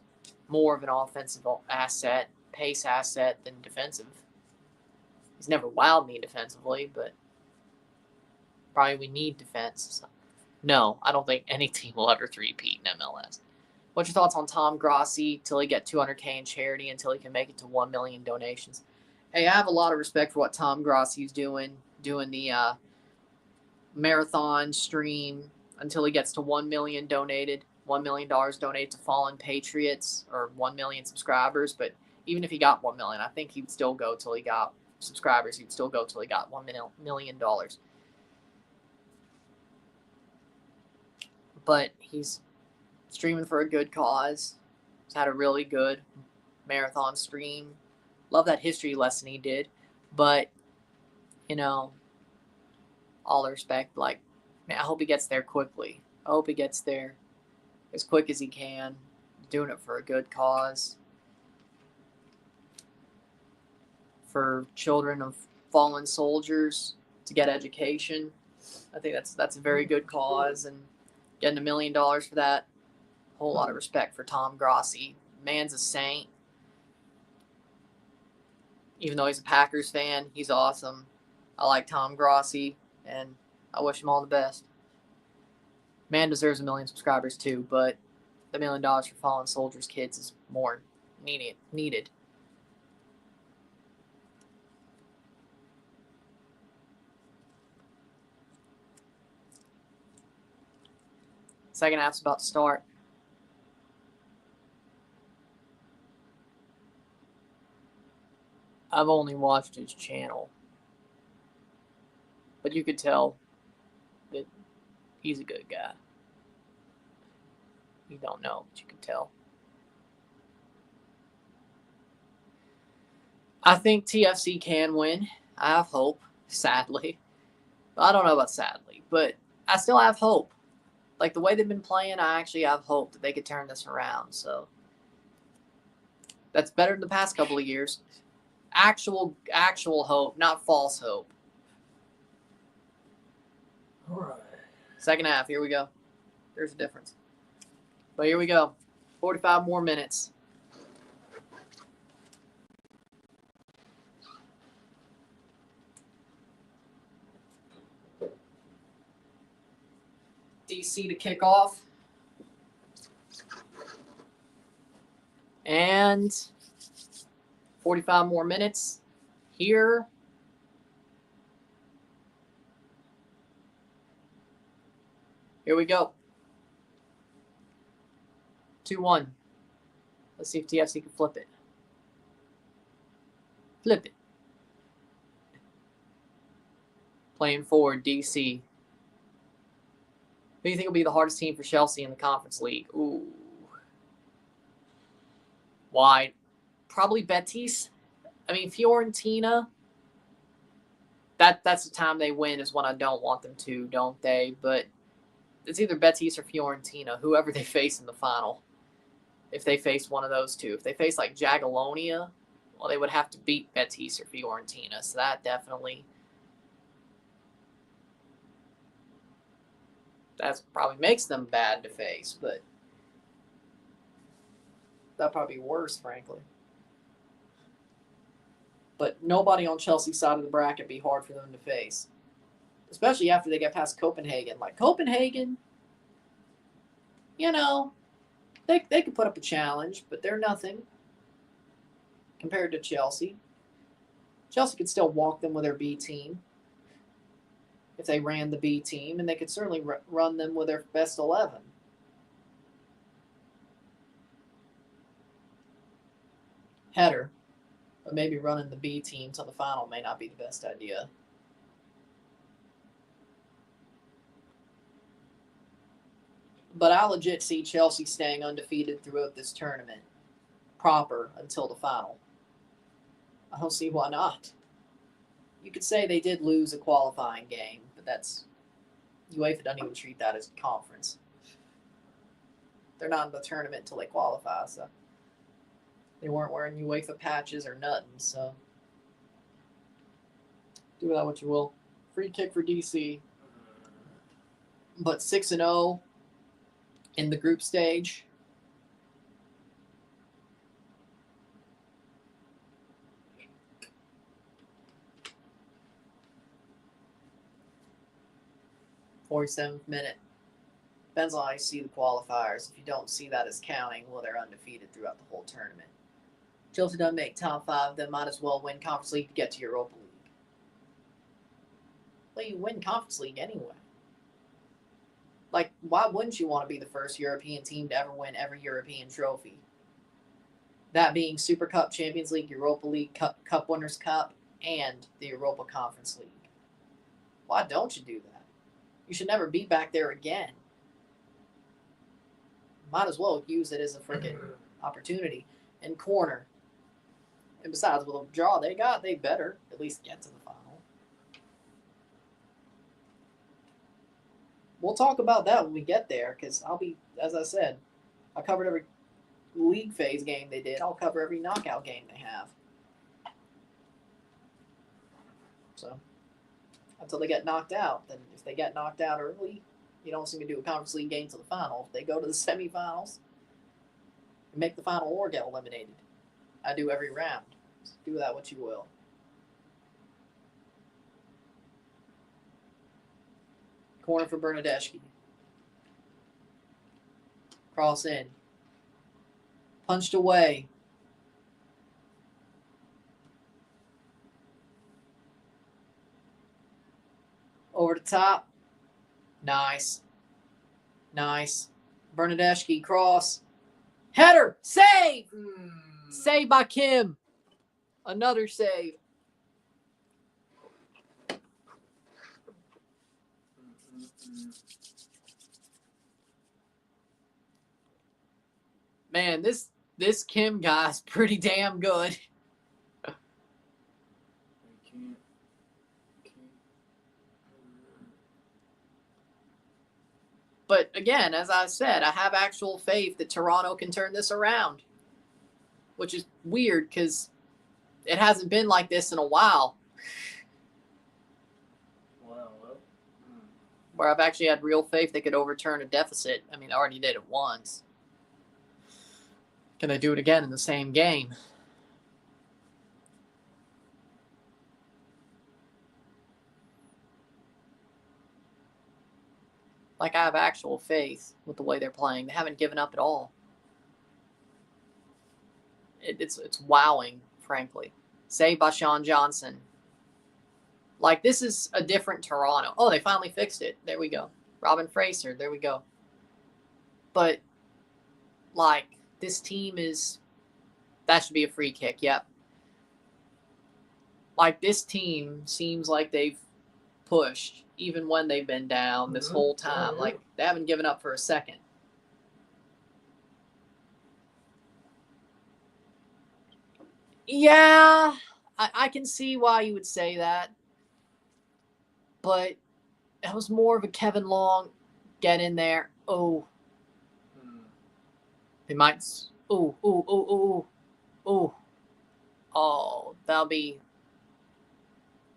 more of an offensive asset, pace asset than defensive. He's never wowed me defensively, but probably we need defense. So, no, I don't think any team will ever three-peat in MLS. What's your thoughts on Tom Grossi till he get $200K in charity, until he can make it to 1 million donations? Hey, I have a lot of respect for what Tom Grossi's doing the marathon stream until he gets to 1 million donated. $1 million donated to Fallen Patriots, or 1 million subscribers. But even if he got 1 million, I think he'd still go till he got subscribers. He'd still go till he got $1 million. But he's streaming for a good cause. He's had a really good marathon stream. Love that history lesson he did. But, you know, all the respect, like, man, I hope he gets there quickly. I hope he gets there as quick as he can, doing it for a good cause. For children of fallen soldiers to get education. I think that's a very good cause, and getting $1 million for that, whole lot of respect for Tom Grossi. Man's a saint. Even though he's a Packers fan, he's awesome. I like Tom Grossi, and I wish him all the best. Man deserves 1 million subscribers too, but the $1 million for fallen soldiers' kids is more needed. Second half's about to start. I've only watched his channel, but you could tell that he's a good guy. You don't know, but you can tell. I think TFC can win. I have hope, sadly. I don't know about sadly, but I still have hope. Like the way they've been playing, I actually have hope that they could turn this around. So that's better than the past couple of years. Actual hope, not false hope. All right. Second half, here we go. There's a difference. But here we go. 45 more minutes. DC to kick off. And 45 more minutes here. Here we go. 2-1. Let's see if TFC can flip it. Flip it. Playing forward, DC. Who do you think will be the hardest team for Chelsea in the Conference League? Ooh. Wide. Probably Betis. I mean, Fiorentina. That's the time they win is when I don't want them to, don't they? But it's either Betis or Fiorentina, whoever they face in the final. If they face one of those two. If they face like Jagiellonia, well, they would have to beat Betis or Fiorentina. So that definitely... That probably makes them bad to face, but that'd probably be worse, frankly. But nobody on Chelsea's side of the bracket be hard for them to face. Especially after they get past Copenhagen. Like, Copenhagen, you know, they could put up a challenge, but they're nothing compared to Chelsea. Chelsea could still walk them with their B team if they ran the B team, and they could certainly run them with their best 11. Header, but maybe running the B team till the final may not be the best idea. But I legit see Chelsea staying undefeated throughout this tournament, proper until the final. I don't see why not. You could say they did lose a qualifying game, but that's UEFA doesn't even treat that as a conference. They're not in the tournament until they qualify, so they weren't wearing UEFA patches or nothing. So do with that what you will. Free kick for DC, but 6-0 in the group stage. '47th minute. Depends on how you see the qualifiers. If you don't see that as counting, well, they're undefeated throughout the whole tournament. Chelsea doesn't make top 5, then might as well win Conference League to get to Europa League. Well, you win Conference League anyway. Like, why wouldn't you want to be the first European team to ever win every European trophy? That being Super Cup, Champions League, Europa League, Cup Winners' Cup, and the Europa Conference League. Why don't you do that? You should never be back there again. Might as well use it as a freaking opportunity. And corner. And besides, with a draw they better at least get to the final. We'll talk about that when we get there, because I'll be, as I said, I covered every league phase game they did. I'll cover every knockout game they have. So, until they get knocked out. Then if they get knocked out early, you don't see me do a Conference League game to the final. If they go to the semifinals and make the final or get eliminated, I do every round. Do that what you will. Corner for Bernadeschi. Cross in. Punched away. Over the top. Nice. Nice. Bernadeschi cross. Header. Save! Save by Kim. Another save. Man, this Kim guy's pretty damn good. But again, as I said, I have actual faith that Toronto can turn this around, which is weird because it hasn't been like this in a while. Where I've actually had real faith they could overturn a deficit. I mean, I already did it once. Can they do it again in the same game? Like, I have actual faith with the way they're playing. They haven't given up at all. It's wowing, frankly. Saved by Sean Johnson. Like, this is a different Toronto. Oh, they finally fixed it. There we go. Robin Fraser. There we go. But, like, this team is... That should be a free kick. Yep. Like, this team seems like they've pushed even when they've been down this whole time. Like, they haven't given up for a second. Yeah, I can see why you would say that. But it was more of a Kevin Long get in there. Oh. They might. Oh. Oh, that'll be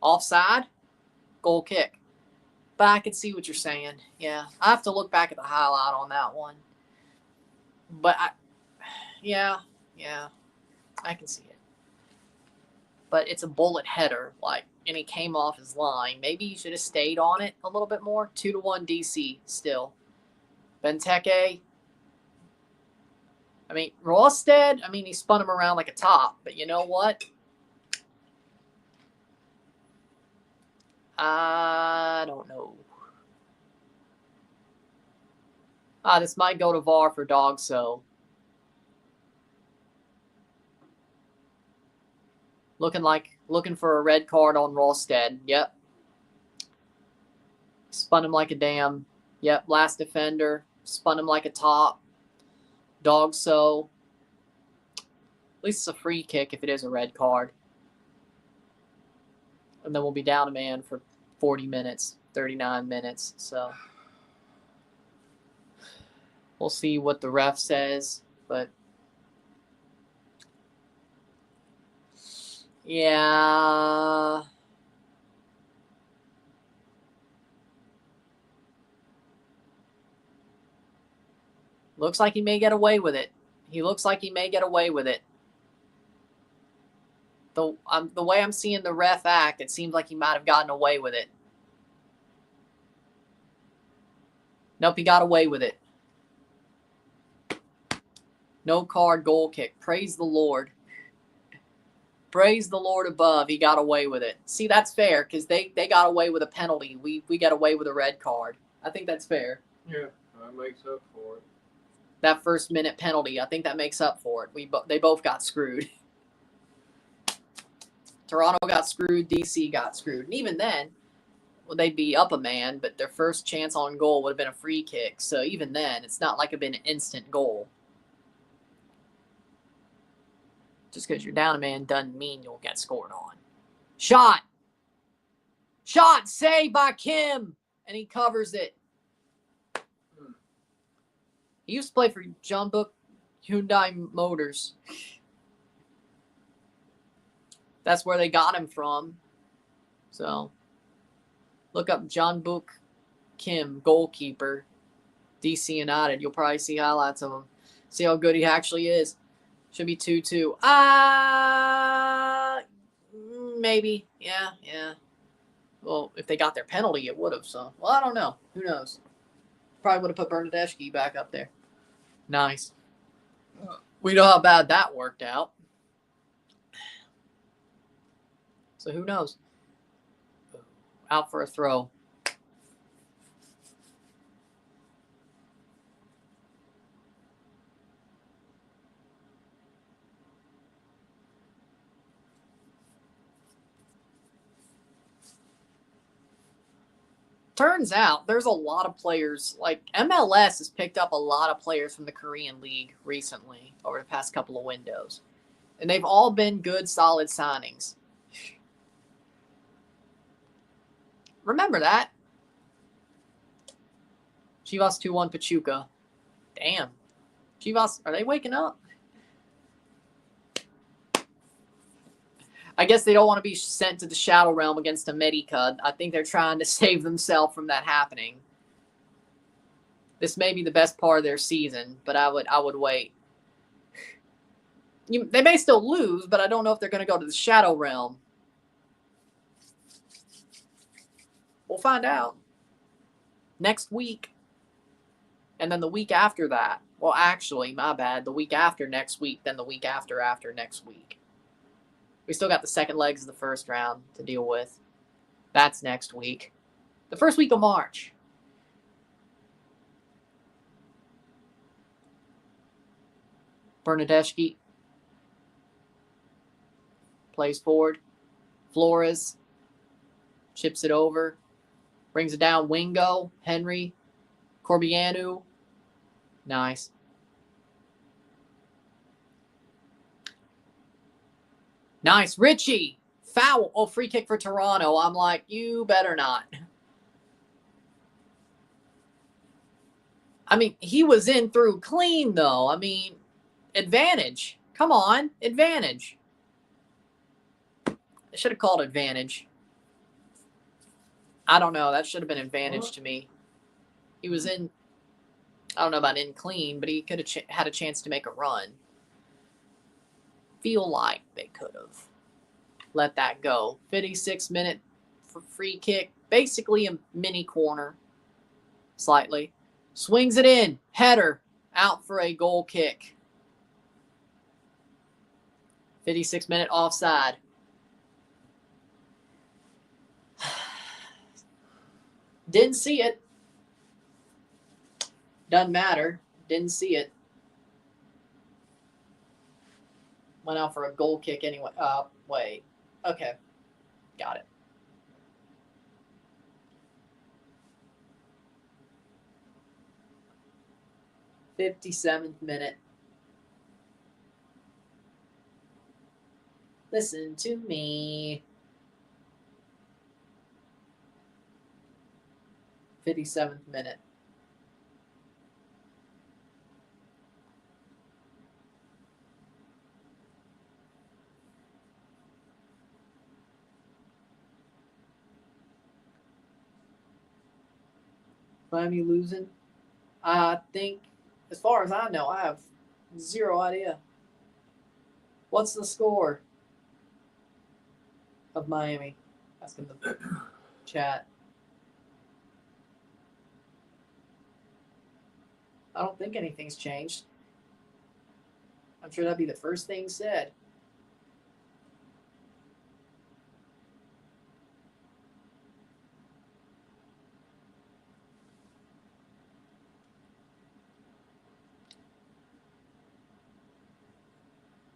offside. Goal kick. But I can see what you're saying. Yeah, I have to look back at the highlight on that one. But yeah, I can see it. But it's a bullet header, like, and he came off his line. Maybe he should have stayed on it a little bit more. 2-1 DC still. Benteke. I mean, Rawstead, he spun him around like a top. But you know what? I don't know. This might go to VAR for Dogso. Looking for a red card on Rawstead. Yep. Spun him like a damn. Yep, last defender. Spun him like a top. Dogso. At least it's a free kick if it is a red card. And then we'll be down a man for 40 minutes, 39 minutes. So we'll see what the ref says. But yeah. Looks like he may get away with it. The way I'm seeing the ref act, it seems like he might have gotten away with it. Nope, he got away with it. No card, goal kick. Praise the Lord. Praise the Lord above. He got away with it. See, that's fair because they got away with a penalty. We got away with a red card. I think that's fair. Yeah, that makes up for it. That first minute penalty, I think that makes up for it. They both got screwed. Toronto got screwed. DC got screwed. And even then, well, they'd be up a man, but their first chance on goal would have been a free kick. So even then, it's not like it'd been an instant goal. Just because you're down a man doesn't mean you'll get scored on. Shot! Saved by Kim! And he covers it. He used to play for John Book Hyundai Motors. That's where they got him from. So, look up John Book Kim, goalkeeper, DC United. You'll probably see highlights of him. See how good he actually is. Should be 2-2. Maybe. Yeah. Well, if they got their penalty, it would have. So, well, I don't know. Who knows? Probably would have put Bernadeschi back up there. Nice. We know how bad that worked out. So who knows? Out for a throw. Turns out there's a lot of players, like MLS has picked up a lot of players from the Korean League recently over the past couple of windows. And they've all been good, solid signings. Remember that. Chivas 2-1 Pachuca. Damn. Chivas, are they waking up? I guess they don't want to be sent to the Shadow Realm against America. I think they're trying to save themselves from that happening. This may be the best part of their season, but I would wait. They may still lose, but I don't know if they're going to go to the Shadow Realm. We'll find out. Next week. And then the week after that. Well, actually, my bad. The week after next week, then the week after next week. We still got the second legs of the first round to deal with. That's next week. The first week of March. Bernadeschi plays forward. Flores chips it over. Brings it down. Wingo. Henry. Corbianu. Nice. Nice. Richie. Foul. Oh, free kick for Toronto. I'm like, you better not. I mean, he was in through clean, though. I mean, advantage. Come on. Advantage. I should have called advantage. I don't know. That should have been advantage to me. He was in, I don't know about in clean, but he could have had a chance to make a run. Feel like they could have let that go. 56 minute for free kick. Basically a mini corner. Slightly. Swings it in. Header. Out for a goal kick. 56 minute offside. Didn't see it. Doesn't matter. Didn't see it. Went out for a goal kick anyway. Wait. Okay. Got it. "57th minute. Listen to me. 57th minute. Miami losing? I think, as far as I know, I have zero idea. What's the score of Miami? Asking the chat. I don't think anything's changed. I'm sure that'd be the first thing said.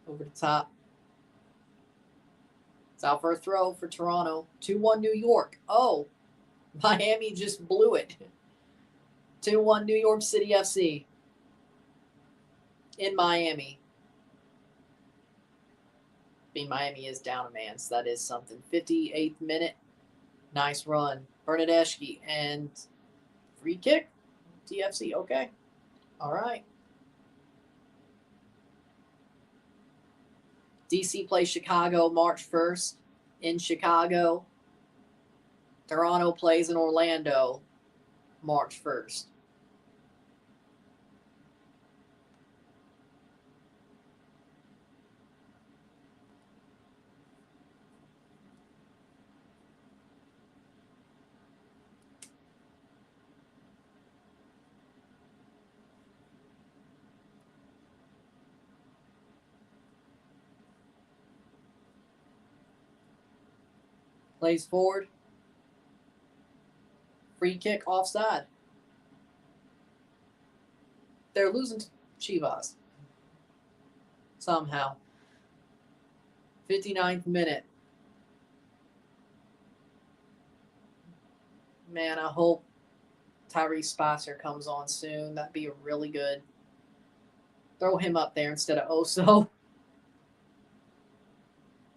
Over the top. It's out for a throw for Toronto. 2-1 New York. Oh, Miami just blew it. 2-1 New York City FC. In Miami. I mean, Miami is down a man, so that is something. 58th minute. Nice run. Bernadeschi and free kick. TFC. Okay. All right. DC plays Chicago March 1st in Chicago. Toronto plays in Orlando March 1st. Plays forward. Free kick offside. They're losing to Chivas. Somehow. 59th minute. Man, I hope Tyrese Spicer comes on soon. That'd be really good. Throw him up there instead of Oso.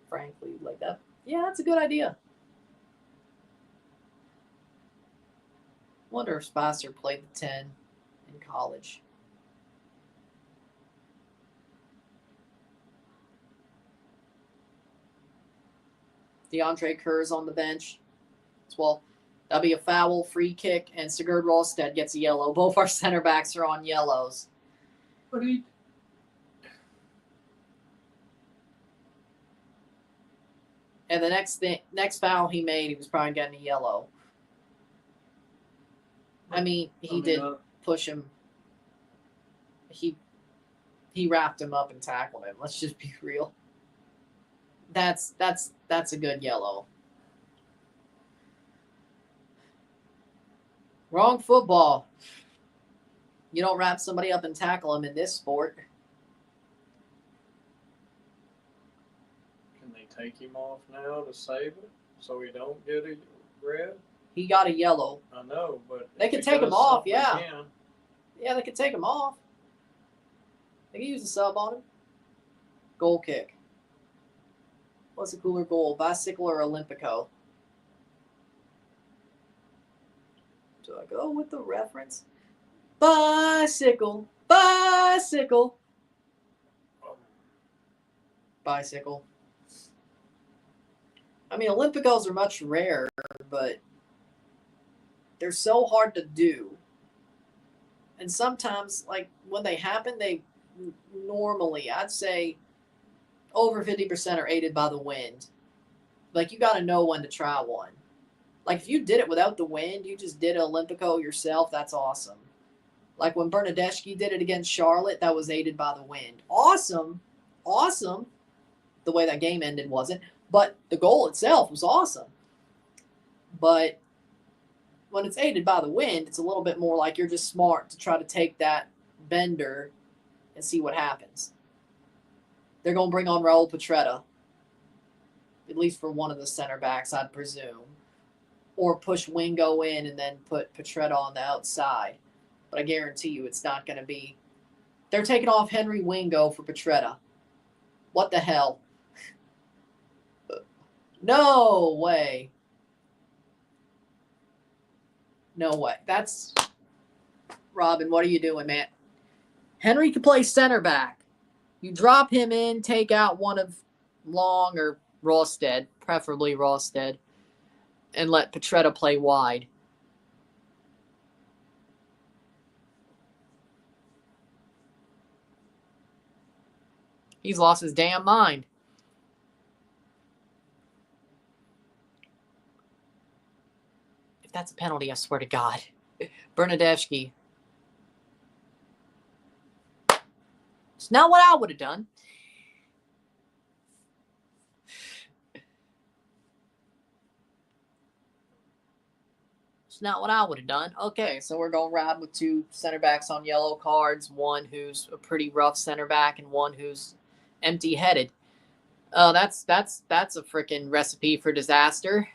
Frankly, like that. Yeah, that's a good idea. Wonder if Spicer played the 10 in college. DeAndre Kerr's on the bench. Well, that'll be a foul, free kick, and Sigurd Ralstead gets a yellow. Both our center backs are on yellows. What he? And the next foul he made, he was probably getting a yellow. I mean, he did push him. He wrapped him up and tackled him. Let's just be real. That's a good yellow. Wrong football. You don't wrap somebody up and tackle him in this sport. Can they take him off now to save it so he don't get a red? He got a yellow. I know, but they could take him off. Yeah, yeah, they could take him off. They could use a sub on him. Goal kick. What's a cooler goal, Bicycle or Olympico? Do I go with the reference? Bicycle, bicycle, bicycle. I mean, Olympicos are much rarer, but they're so hard to do. And sometimes, like, when they happen, they normally, I'd say, over 50% are aided by the wind. Like, you got to know when to try one. Like, if you did it without the wind, you just did an Olympico yourself, that's awesome. Like, when Bernadeschi did it against Charlotte, that was aided by the wind. Awesome. Awesome. The way that game ended wasn't. But the goal itself was awesome. But when it's aided by the wind, it's a little bit more like you're just smart to try to take that bender and see what happens. They're going to bring on Raul Petretta, at least for one of the center backs, I'd presume. Or push Wingo in and then put Petretta on the outside. But I guarantee you it's not going to be. They're taking off Henry Wingo for Petretta. What the hell? No way. No way. That's. Robin, what are you doing, man? Henry can play center back. You drop him in, take out one of Long or Ralstead, preferably Ralstead, and let Petretta play wide. He's lost his damn mind. If that's a penalty, I swear to God. Bernadeschi. It's not what I would have done. It's not what I would have done. Okay, so we're going to ride with two center backs on yellow cards. One who's a pretty rough center back and one who's empty-headed. Oh, that's a freaking recipe for disaster.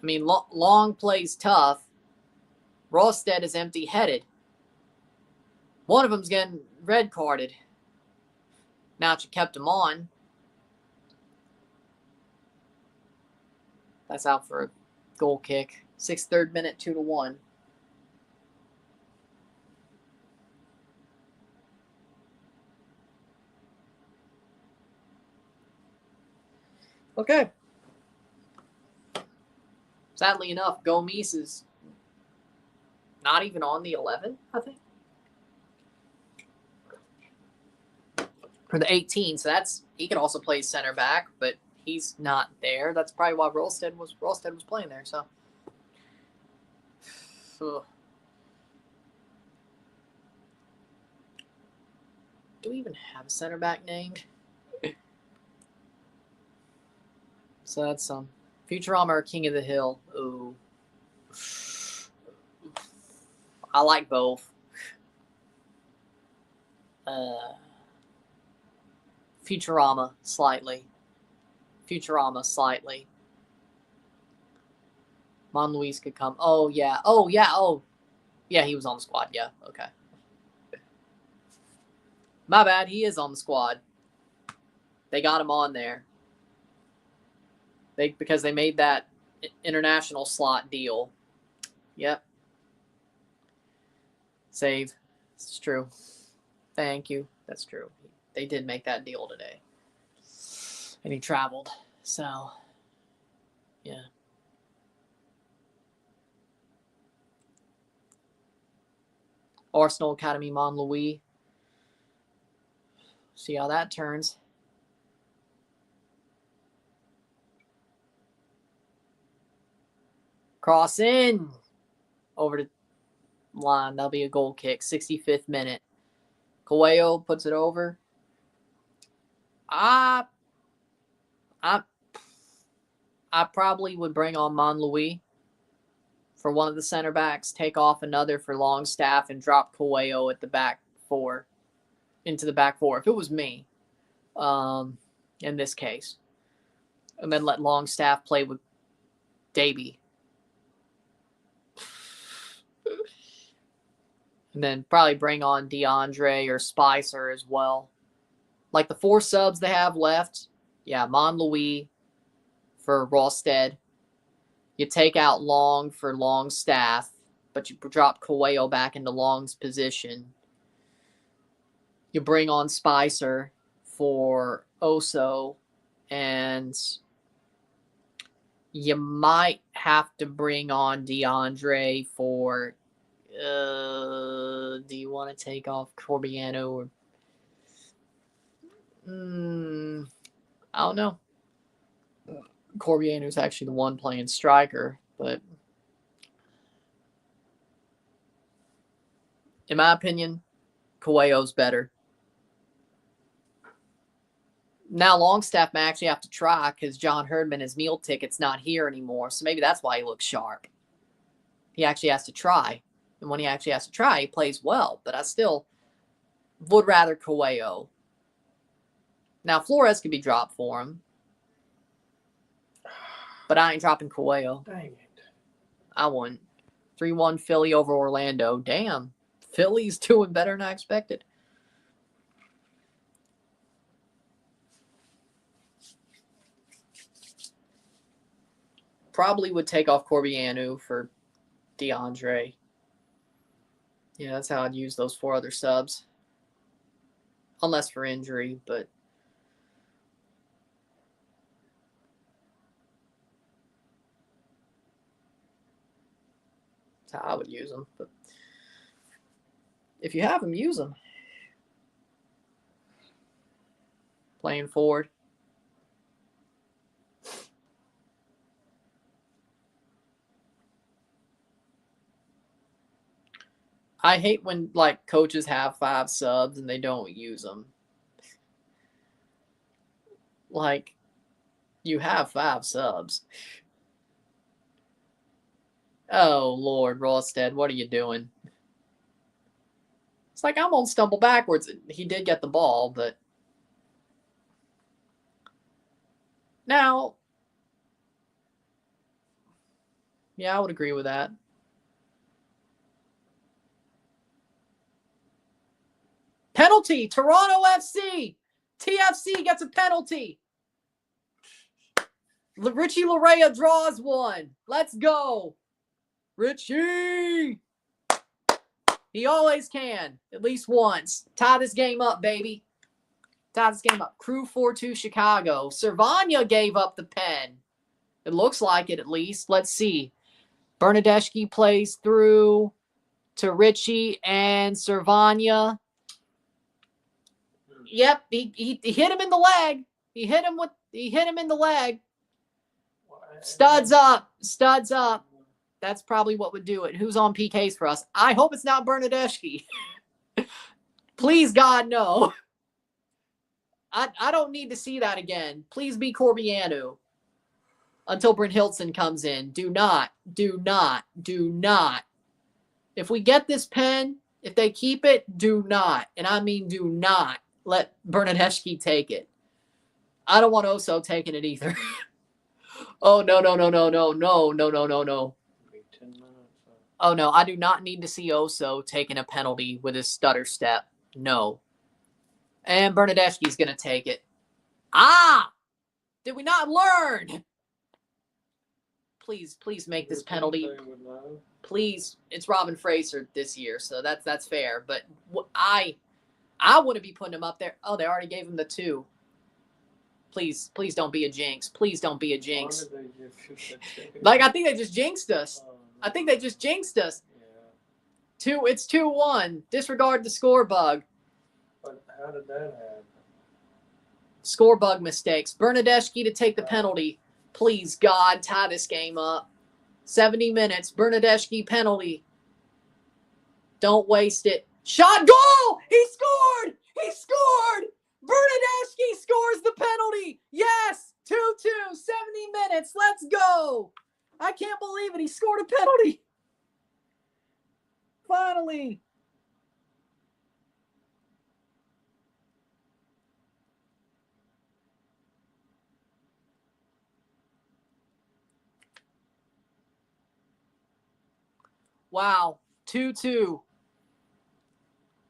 I mean, Long plays tough. Ralstead is empty-headed. One of them's getting red carded. Now that you kept him on. That's out for a goal kick. 63rd minute, 2-1. Okay. Sadly enough, Gomes is not even on the 11, I think. For the 18, so that's he could also play center back, but he's not there. That's probably why Ralstead was playing there. So, do we even have a center back named? So that's some. Futurama or King of the Hill? Ooh. I like both. Futurama, slightly. Futurama, slightly. Mon Luis could come. Oh, yeah. Oh, yeah. Oh, yeah, he was on the squad. Yeah, okay. My bad. He is on the squad. They got him on there. Because they made that international slot deal. Yep. Save. It's true. Thank you. That's true. They did make that deal today. And he traveled. So, yeah. Arsenal Academy Montlouis. See how that turns. Cross in. Over to line. That'll be a goal kick. 65th minute. Coelho puts it over. I probably would bring on Montlouis for one of the center backs, take off another for Longstaff, and drop Coelho at the back four, into the back four, if it was me, in this case. And then let Longstaff play with Davey. And then probably bring on DeAndre or Spicer as well. Like the 4 subs they have left, yeah, Montlouis for Rawstead. You take out Long for Longstaff, but you drop Coelho back into Long's position. You bring on Spicer for Oso, and you might have to bring on DeAndre for... do you want to take off Corbiano or... I don't know. Corbiano's actually the one playing striker, but in my opinion, Coelho's better. Now Longstaff may actually have to try because John Herdman, his meal ticket's not here anymore, so maybe that's why he looks sharp. He actually has to try, and when he actually has to try, he plays well, but I still would rather Coelho. Now Flores could be dropped for him, but I ain't dropping Coelho. Dang it. I wouldn't. 3-1 Philly over Orlando. Damn. Philly's doing better than I expected. Probably would take off Corbiano for DeAndre. Yeah, that's how I'd use those 4 other subs. Unless for injury, but... that's how I would use them. But if you have them, use them. Playing forward. I hate when like coaches have 5 subs and they don't use them. Like, you have 5 subs. Oh, Lord, Rawstead, what are you doing? It's like I'm going to stumble backwards. He did get the ball, but... now... yeah, I would agree with that. Penalty! Toronto FC! TFC gets a penalty! Richie Larea draws one. Let's go! Richie! He always can. At least once. Tie this game up, baby. Tie this game up. Crew 4-2 Chicago. Cervania gave up the pen. It looks like it, at least. Let's see. Bernadeschi plays through to Richie and Cervania. Yep, he hit him in the leg. He hit him in the leg. Studs up. Studs up. That's probably what would do it. Who's on PKs for us? I hope it's not Bernadeschi. Please, God, no. I don't need to see that again. Please be Corbiano. until Bryn Hilton comes in. Do not. If we get this pen, if they keep it, do not, and I mean do not, let Bernadeschi take it. I don't want Oso taking it either. Oh, no. Be 10 minutes. Oh, no, I do not need to see Oso taking a penalty with his stutter step. No. And Bernadeschi's going to take it. Ah! Did we not learn? Please make this penalty. Please. It's Robin Fraser this year, so that's fair. But I wouldn't be putting him up there. Oh, they already gave him the 2. Please don't be a jinx. Please don't be a jinx. Like, I think they just jinxed us. I think they just jinxed us. Yeah. It's 2-1. Disregard the score bug. But how did that happen? Score bug mistakes. Bernadeschi to take the penalty. Please, God, tie this game up. 70 minutes. Bernadeschi penalty. Don't waste it. Shot, goal! He scored! He scored! Bernadeschi scores the penalty. Yes! 2-2. 70 minutes. Let's go. I can't believe it. He scored a penalty. Finally. Wow. 2-2.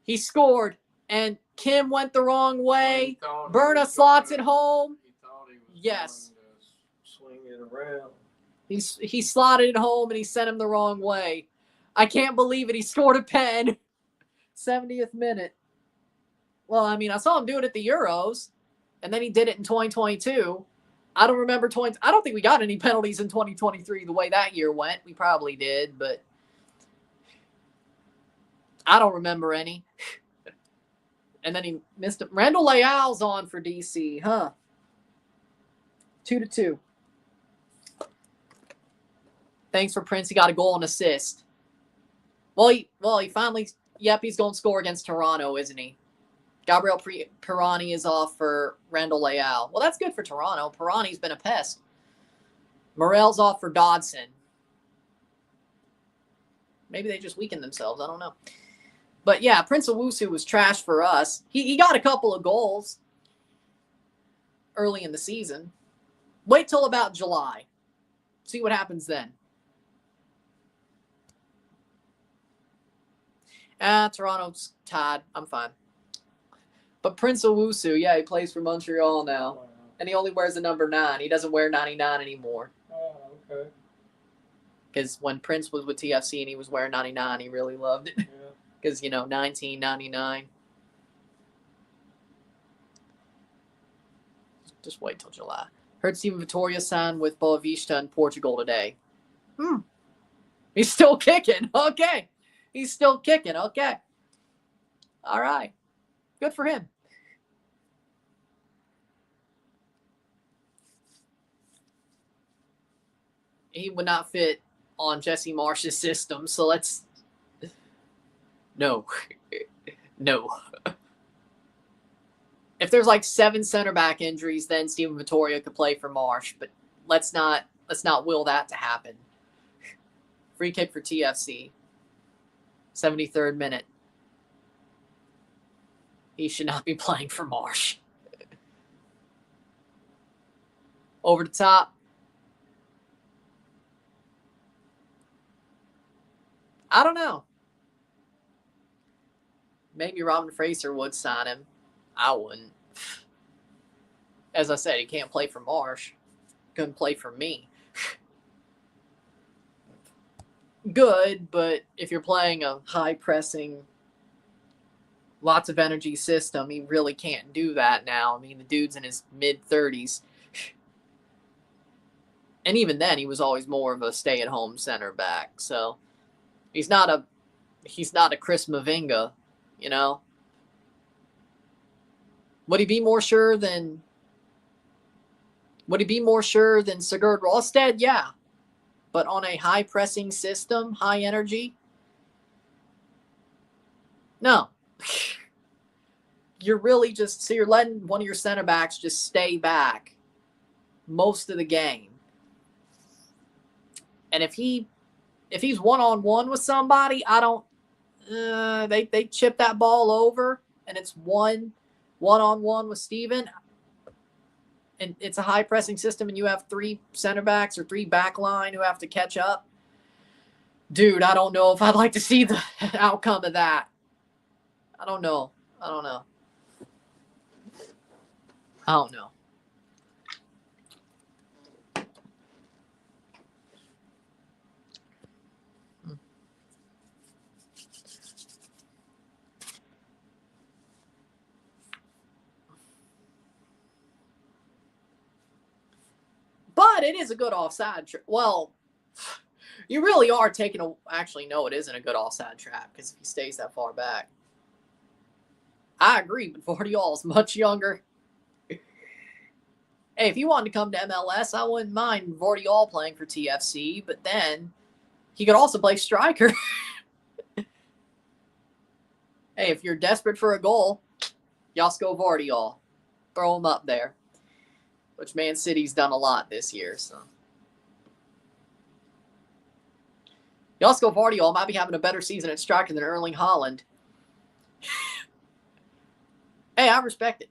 He scored, and Kim went the wrong way. Berna slots it home. He thought he was Yes. going to swing it around. He slotted it home, and he sent him the wrong way. I can't believe it. He scored a pen. 70th minute. Well, I mean, I saw him do it at the Euros, and then he did it in 2022. I don't remember I don't think we got any penalties in 2023 the way that year went. We probably did, but I don't remember any. And then he missed it. Randall Leal's on for DC, huh? 2-2. Thanks for Prince. He got a goal and assist. Well, he finally. Yep, he's going to score against Toronto, isn't he? Gabriel Pirani is off for Randall Leal. Well, that's good for Toronto. Pirani's been a pest. Morel's off for Dodson. Maybe they just weakened themselves. I don't know. But yeah, Prince Owusu was trash for us. He got a couple of goals early in the season. Wait till about July. See what happens then. Toronto's tied. I'm fine. But Prince Owusu, yeah, he plays for Montreal now. Wow. And he only wears the number 9. He doesn't wear 99 anymore. Oh, okay. Because when Prince was with TFC and he was wearing 99, he really loved it. Yeah. Because, 1999. Just wait till July. Heard Steven Vittoria signed with Boa Vista in Portugal today. He's still kicking. Okay. He's still kicking. Okay. All right. Good for him. He would not fit on Jesse Marsh's system, so let's... No. If there's like 7 center back injuries, then Steven Vittoria could play for Marsh, but let's not will that to happen. Free kick for TFC. 73rd minute. He should not be playing for Marsh. Over the top. I don't know. Maybe Robin Fraser would sign him. I wouldn't. As I said, he can't play for Marsh. Couldn't play for me. Good, but if you're playing a high-pressing, lots of energy system, he really can't do that now. I mean, the dude's in his mid-30s. And even then, he was always more of a stay-at-home center back. So he's not a Chris Mavinga, Would he be more sure than Sigurd Rosted? Yeah. But on a high-pressing system, high energy? No. You're really you're letting one of your center backs just stay back most of the game. And if he's one-on-one with somebody, I don't. They chip that ball over, and it's one-on-one with Steven. And it's a high pressing system, and you have 3 center backs or 3 back line who have to catch up. Dude, I don't know if I'd like to see the outcome of that. I don't know. But it is a good offside. Well, you really are taking a. Actually, no, it isn't a good offside trap because if he stays that far back. I agree, but Vardiol is much younger. Hey, if he wanted to come to MLS, I wouldn't mind Vardiol playing for TFC, but then he could also play striker. Hey, if you're desperate for a goal, Josko Vardiol. Throw him up there. Which Man City's done a lot this year, so. Josko Vardiol might be having a better season at striker than Erling Haaland. Hey, I respect it.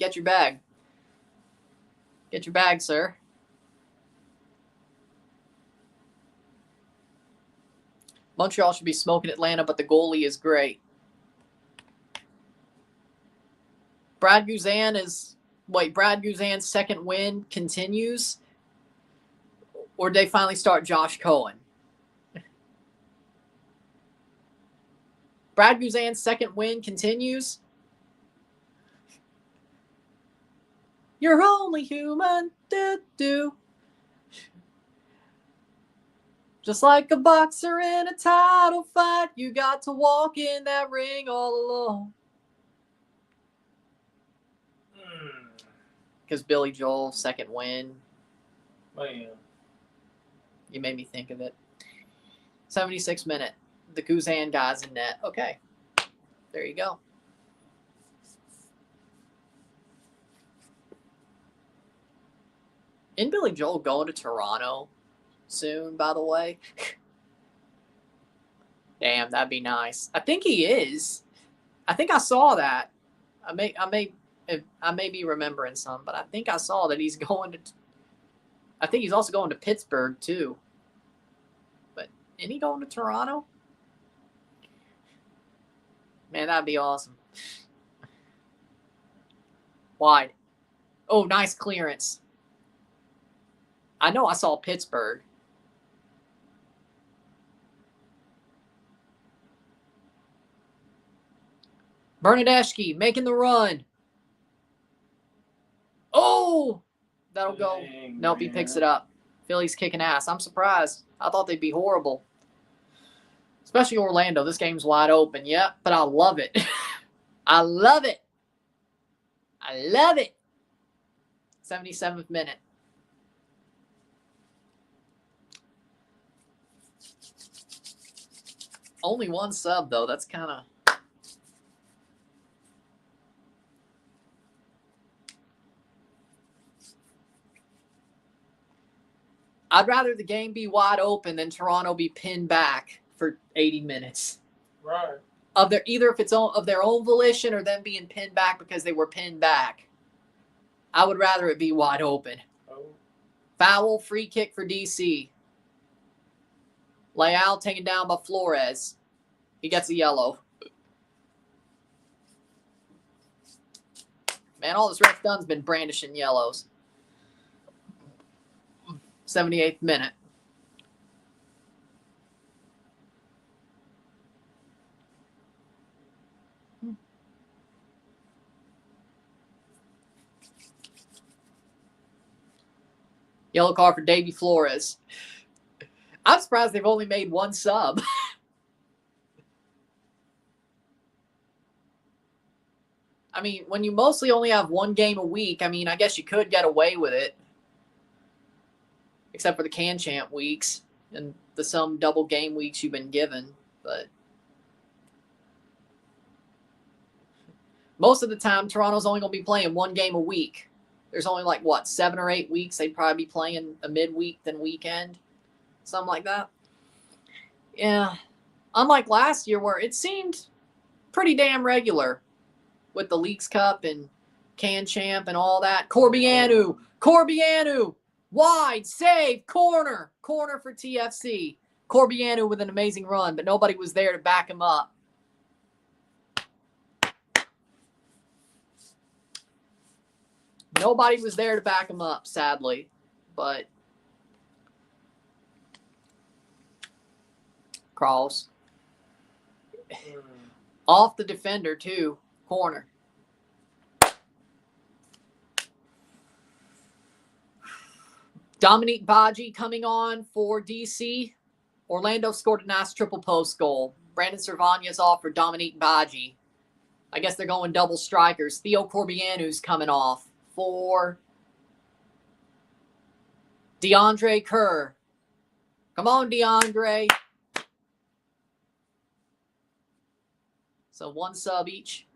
Get your bag. Get your bag, sir. Montreal should be smoking Atlanta, but the goalie is great. Brad Guzan's second win continues? Or did they finally start Josh Cohen? Brad Guzan's second win continues? You're only human. Do. Just like a boxer in a title fight, you got to walk in that ring all alone. Because Billy Joel, second win. Man. You made me think of it. 76th minute. The Guzan guy's in net. Okay. There you go. Isn't Billy Joel going to Toronto soon, by the way? Damn, that'd be nice. I think he is. I think I saw that. I may be remembering some, but I think I saw that he's going to. I think he's also going to Pittsburgh too. But isn't he going to Toronto? Man, that'd be awesome. Wide. Oh, nice clearance. I know I saw Pittsburgh. Bernadeschi making the run. Oh! That'll go. Nope, he picks it up. Philly's kicking ass. I'm surprised. I thought they'd be horrible. Especially Orlando. This game's wide open. Yeah, but I love it. I love it. 77th minute. Only one sub, though. That's kind of... I'd rather the game be wide open than Toronto be pinned back for 80 minutes. Right. Either if it's of their own volition or them being pinned back because they were pinned back. I would rather it be wide open. Oh. Foul, free kick for DC. Leal taken down by Flores. He gets a yellow. Man, all this ref done's been brandishing yellows. 78th minute. Yellow card for Davy Flores. I'm surprised they've only made one sub. I mean, when you mostly only have one game a week, I mean, I guess you could get away with it. Except for the Can Champ weeks and the some double game weeks you've been given. But most of the time, Toronto's only going to be playing one game a week. there's only like, what, 7 or 8 weeks. They'd probably be playing a midweek then weekend. Something like that. Yeah. Unlike last year where it seemed pretty damn regular with the Leagues Cup and Can Champ and all that. Corbianu, wide, save, corner for TFC. Corbianu with an amazing run, but nobody was there to back him up. Nobody was there to back him up, sadly. But cross. Off the defender, too. Corner. Dominique Badji coming on for DC. Orlando scored a nice triple post goal. Brandon Servania's off for Dominique Badji. I guess they're going double strikers. Theo Corbianu's coming off for DeAndre Kerr. Come on, DeAndre. So 1 sub each.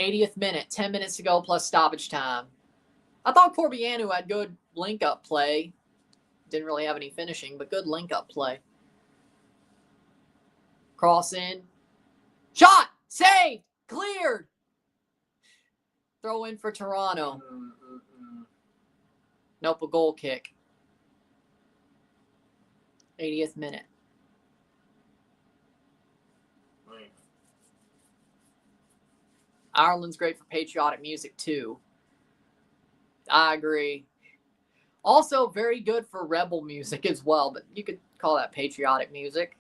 80th minute, 10 minutes to go plus stoppage time. I thought Corbianu had good link-up play. Didn't really have any finishing, but good link-up play. Cross in. Shot! Saved! Cleared! Throw in for Toronto. Nope, a goal kick. 80th minute. Ireland's great for patriotic music, too. I agree. Also, very good for rebel music as well, but you could call that patriotic music.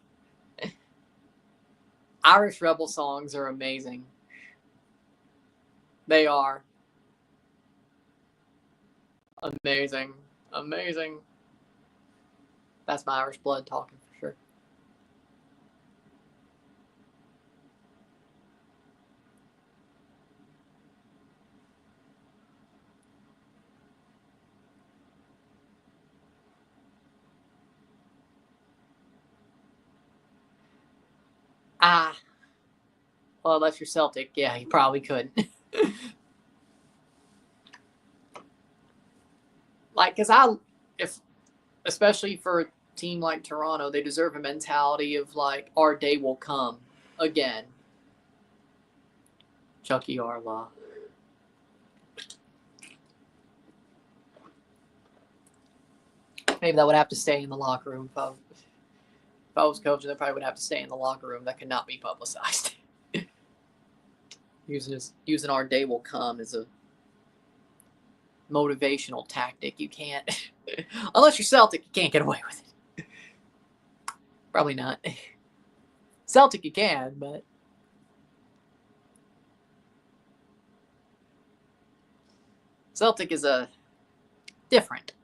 Irish rebel songs are amazing. They are. Amazing. Amazing. That's my Irish blood talking for sure. Well, unless you're Celtic, yeah, you probably could. Like, because especially for a team like Toronto, they deserve a mentality of like, our day will come again. Chucky Arla. Maybe that would have to stay in the locker room. If I was coaching, that probably would have to stay in the locker room. That could not be publicized. Using our day will come as a motivational tactic. You can't, unless you're Celtic, you can't get away with it. Probably not. Celtic you can, but Celtic is a different.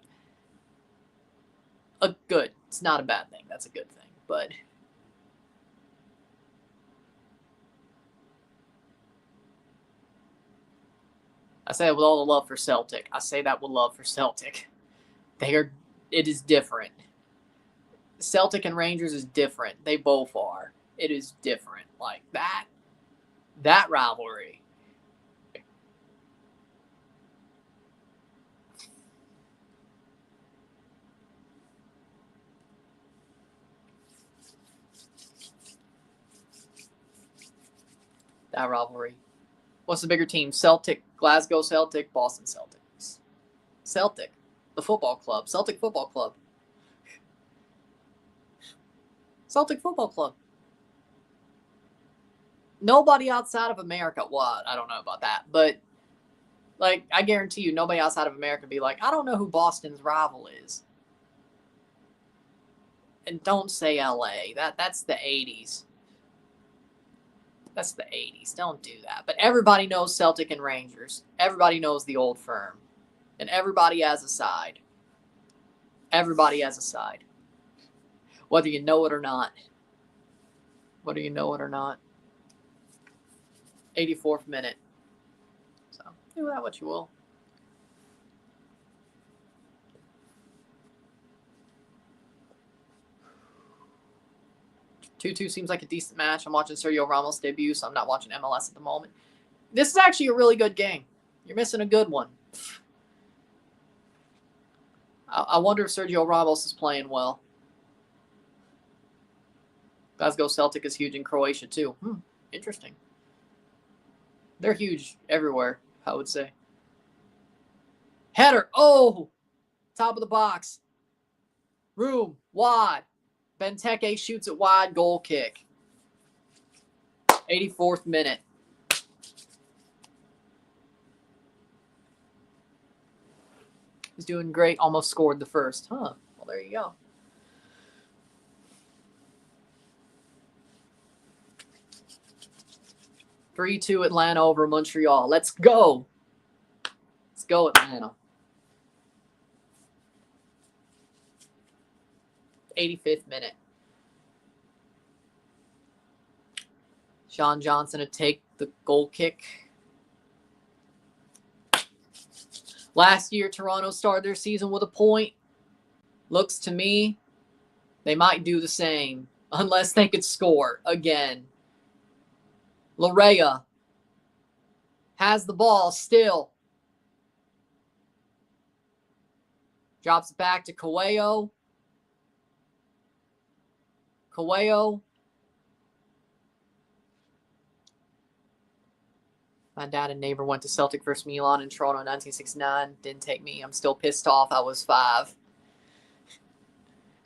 A good. It's not a bad thing. That's a good thing, but I say that with all the love for Celtic. I say that with love for Celtic. It is different. Celtic and Rangers is different. They both are. It is different. Like that rivalry. That rivalry. What's the bigger team? Celtic, Glasgow Celtic, Boston Celtics. Celtic, the football club. Celtic Football Club. Celtic Football Club. Nobody outside of America, well, I don't know about that, but like I guarantee you nobody outside of America would be like, I don't know who Boston's rival is. And don't say LA. That's the 80s. That's the 80s. Don't do that. But everybody knows Celtic and Rangers. Everybody knows the old firm. And everybody has a side. Everybody has a side. Whether you know it or not. Whether you know it or not. 84th minute. So, do that what you will. Two seems like a decent match. I'm watching Sergio Ramos debut, so I'm not watching MLS at the moment. This is actually a really good game. You're missing a good one. I wonder if Sergio Ramos is playing well. Glasgow Celtic is huge in Croatia, too. Interesting. They're huge everywhere, I would say. Header. Oh! Top of the box. Room. Wide. Benteke shoots it wide. Goal kick. 84th minute. He's doing great. Almost scored the first. Well, there you go. (3-2) Atlanta over Montreal. Let's go. Let's go, Atlanta. 85th minute. Sean Johnson to take the goal kick. Last year, Toronto started their season with a point. Looks to me, they might do the same unless they could score again. Larea has the ball still. Drops it back to Coelho. My dad and neighbor went to Celtic versus Milan in Toronto in 1969. Didn't take me. I'm still pissed off. I was 5.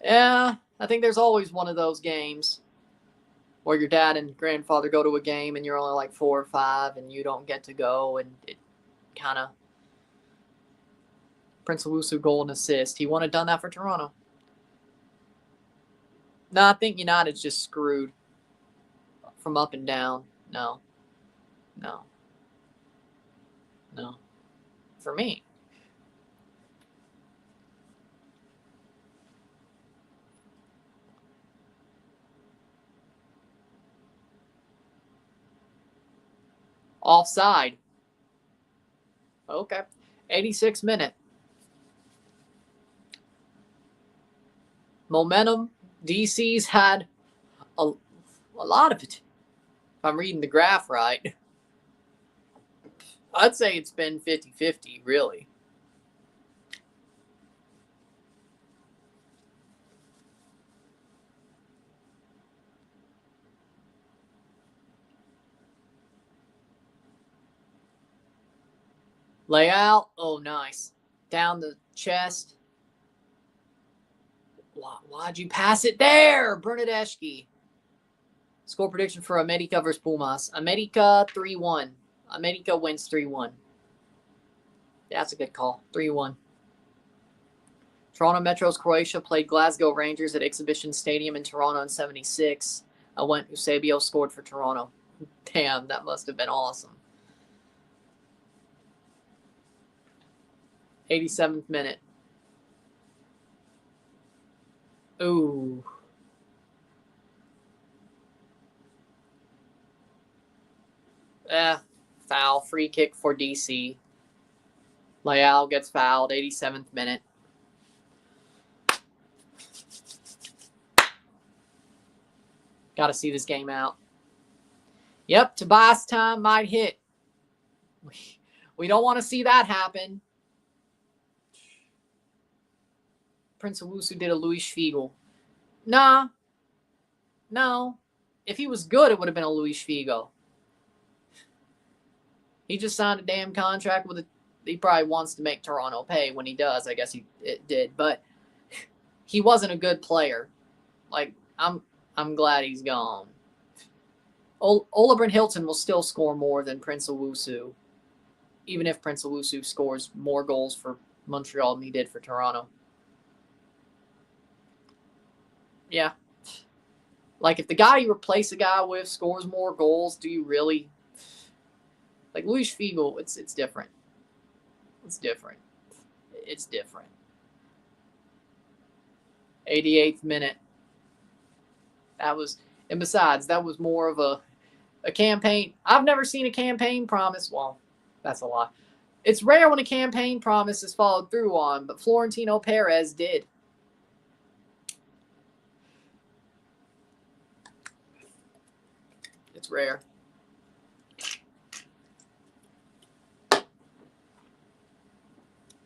Yeah, I think there's always one of those games where your dad and grandfather go to a game and you're only like 4 or 5 and you don't get to go, and it kind of... Prince Owusu goal and assist. He wouldn't have done that for Toronto. No, I think United's just screwed from up and down. No. For me. Offside. Okay. 86th minute. Momentum. DC's had a lot of it. If I'm reading the graph right. I'd say it's been 50-50, really. Layout. Oh, nice. Down the chest. Why'd you pass it there? Bernadeschi. Score prediction for America versus Pumas. America 3-1. America wins 3-1. That's a good call. 3-1. Toronto Metro's Croatia played Glasgow Rangers at Exhibition Stadium in Toronto in 76. Eusebio scored for Toronto. Damn, that must have been awesome. 87th minute. Ooh. Foul. Free kick for DC. Leal gets fouled. 87th minute. Got to see this game out. Yep, Tobias time might hit. We don't want to see that happen. Prince Owusu did a Luis Figo. Nah. No. If he was good, it would have been a Luis Figo. He just signed a damn contract with he probably wants to make Toronto pay. When he does, I guess it did. But he wasn't a good player. Like, I'm glad he's gone. Oliver Hilton will still score more than Prince Owusu, even if Prince Owusu scores more goals for Montreal than he did for Toronto. Yeah. Like, if the guy you replace a guy with scores more goals, do you really? Like, Luis Figo, it's different. It's different. It's different. 88th minute. And besides, that was more of a campaign. I've never seen a campaign promise. Well, that's a lie. It's rare when a campaign promise is followed through on, but Florentino Perez did. It's rare.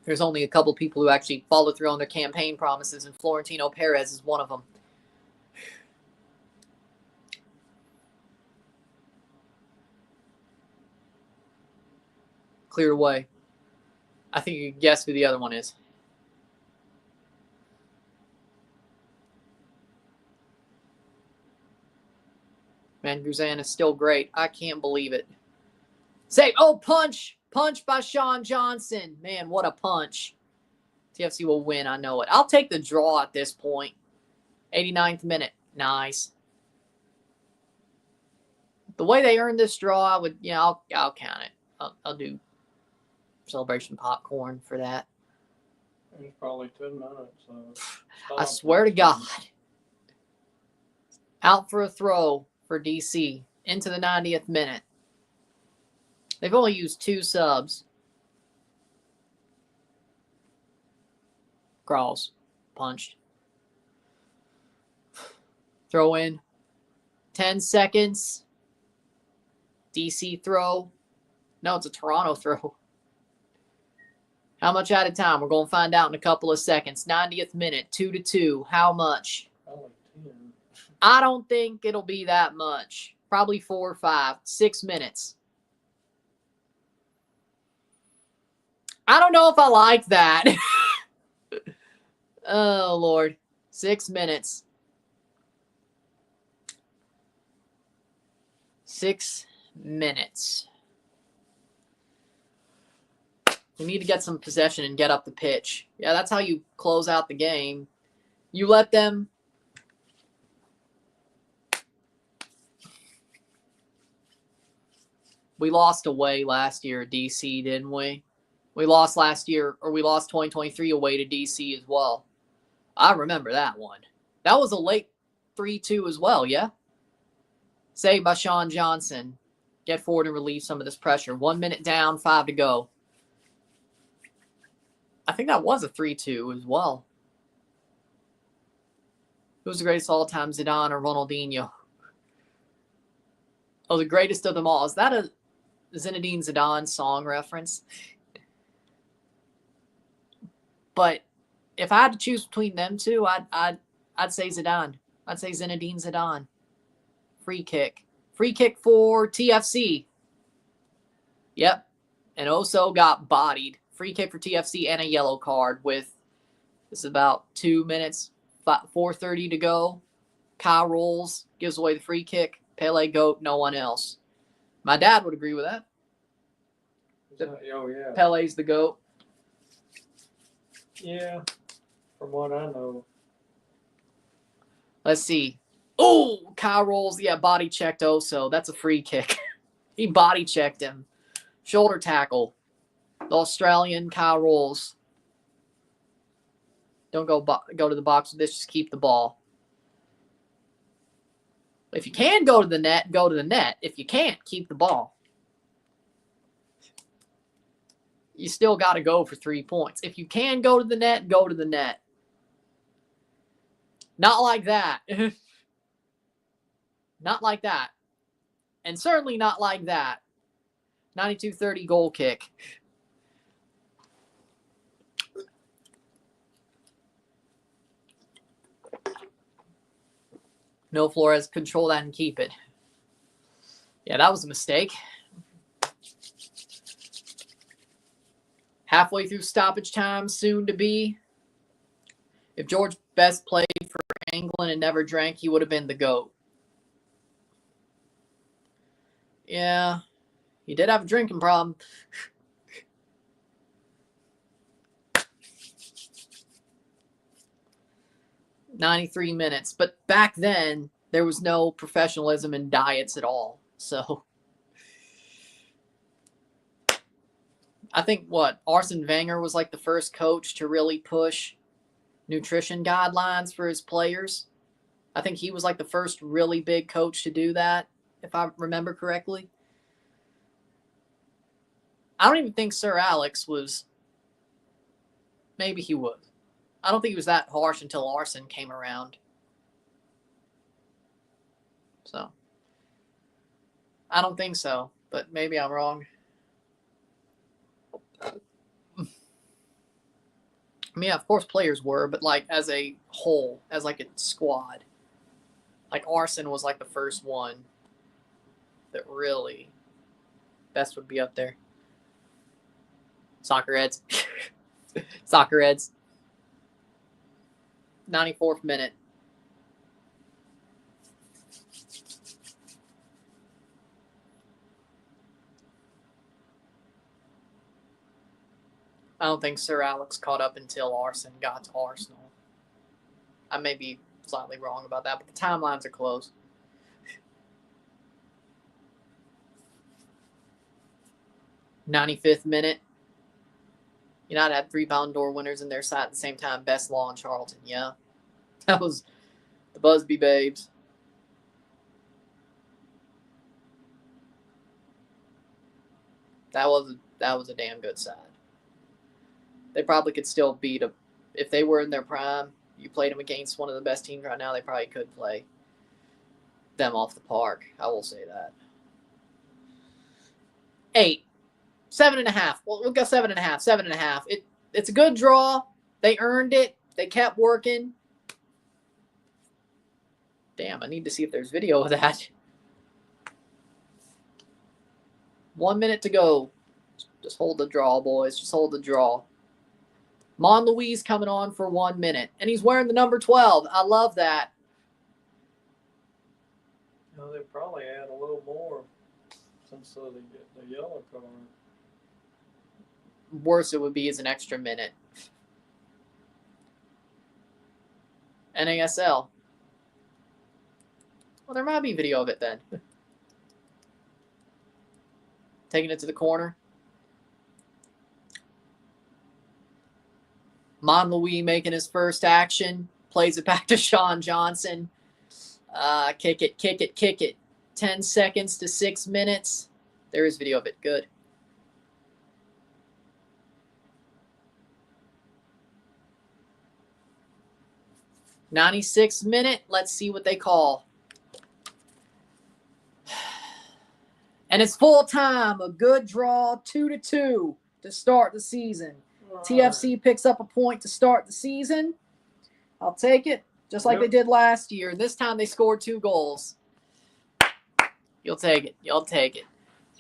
There's only a couple people who actually follow through on their campaign promises, and Florentino Perez is one of them. Cleared away. I think you can guess who the other one is. Man, Guzan is still great. I can't believe it. Save. Oh, punch. Punch by Sean Johnson. Man, what a punch. TFC will win. I know it. I'll take the draw at this point. 89th minute. Nice. The way they earned this draw, I would, I'll count it. I'll do celebration popcorn for that. It's probably 10 minutes. I swear to God. Out for a throw for DC into the 90th minute. They've only used 2 subs. Crawls. Punched. Throw in. 10 seconds. DC throw. No, it's a Toronto throw. How much out of time? We're going to find out in a couple of seconds. 90th minute. 2-2. How much? Probably 10. I don't think it'll be that much. Probably 4 or 5. 6 minutes. I don't know if I like that. Oh, Lord. 6 minutes. 6 minutes. We need to get some possession and get up the pitch. Yeah, that's how you close out the game. You let them... We lost away last year at DC, didn't we? We lost last year, or we lost 2023 away to DC as well. I remember that one. That was a late 3-2 as well, yeah? Saved by Sean Johnson. Get forward and relieve some of this pressure. 1 minute down, 5 to go. I think that was a 3-2 as well. Who's the greatest all-time, Zidane or Ronaldinho? Oh, the greatest of them all. Is that a Zinedine Zidane song reference? But if I had to choose between them two, I'd say Zidane. I'd say Zinedine Zidane. Free kick. Free kick for TFC. Yep. And Oso got bodied. Free kick for TFC and a yellow card with, this is about 2 minutes, 4:30 to go. Kyle rolls, gives away the free kick. Pele goat, no one else. My dad would agree with that. Oh, yeah. Pele's the goat. Yeah, from what I know. Let's see. Oh, Kyle rolls. Yeah, body checked Oso. That's a free kick. He body checked him. Shoulder tackle. The Australian Kyle rolls. Don't go to the box with this. Just keep the ball. If you can go to the net, go to the net. If you can't, keep the ball. You still got to go for 3 points. If you can go to the net, go to the net. Not like that. Not like that. And certainly not like that. 92-30 goal kick. No, Flores, control that and keep it. Yeah, that was a mistake. Halfway through stoppage time, soon to be. If George Best played for England and never drank, he would have been the GOAT. Yeah, he did have a drinking problem. $93 minutes. But back then, there was no professionalism in diets at all. So, I think, Arsene Wenger was like the first coach to really push nutrition guidelines for his players. I think he was like the first really big coach to do that, if I remember correctly. I don't even think Sir Alex was. Maybe he was. I don't think he was that harsh until Arsene came around. So, I don't think so, but maybe I'm wrong. I mean, yeah, of course players were, but like as a whole, as like a squad. Like Arson was like the first one that really best would be up there. Soccer Reds. Soccer Reds. 94th minute. I don't think Sir Alex caught up until Arson got to Arsenal. I may be slightly wrong about that, but the timelines are close. 95th minute. United had 3 Ballon d'Or winners in their side at the same time. Best Law and Charlton. Yeah. That was the Busby Babes. That was a damn good side. They probably could still beat them. If they were in their prime, you played them against one of the best teams right now, they probably could play them off the park. I will say that. 8. 7.5. Well, we'll go 7.5. 7.5. It's a good draw. They earned it. They kept working. Damn, I need to see if there's video of that. 1 minute to go. Just hold the draw, boys. Just hold the draw. Monlouis coming on for 1 minute. And he's wearing the number 12. I love that. No, they probably add a little more since they get the yellow card. Worse it would be as an extra minute. NASL. Well, there might be video of it then. Taking it to the corner. Monlouis making his first action. Plays it back to Sean Johnson. Kick it. 10 seconds to 6 minutes. There is video of it. Good. '96th minute. Let's see what they call. And it's full time. A good draw. 2-2 to start the season. TFC picks up a point to start the season. I'll take it, just like they did last year. This time they scored 2 goals. You'll take it. You'll take it.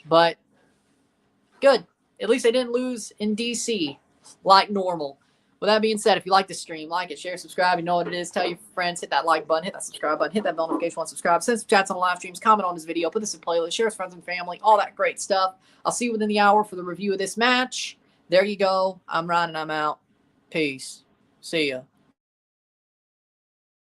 But good. At least they didn't lose in DC like normal. With that being said, if you like the stream, like it, share, subscribe. You know what it is. Tell your friends. Hit that like button. Hit that subscribe button. Hit that bell notification once subscribe. Send some chats on the live streams. Comment on this video. Put this in playlist. Share with friends and family. All that great stuff. I'll see you within the hour for the review of this match. There you go. I'm Ryan and I'm out. Peace. See ya.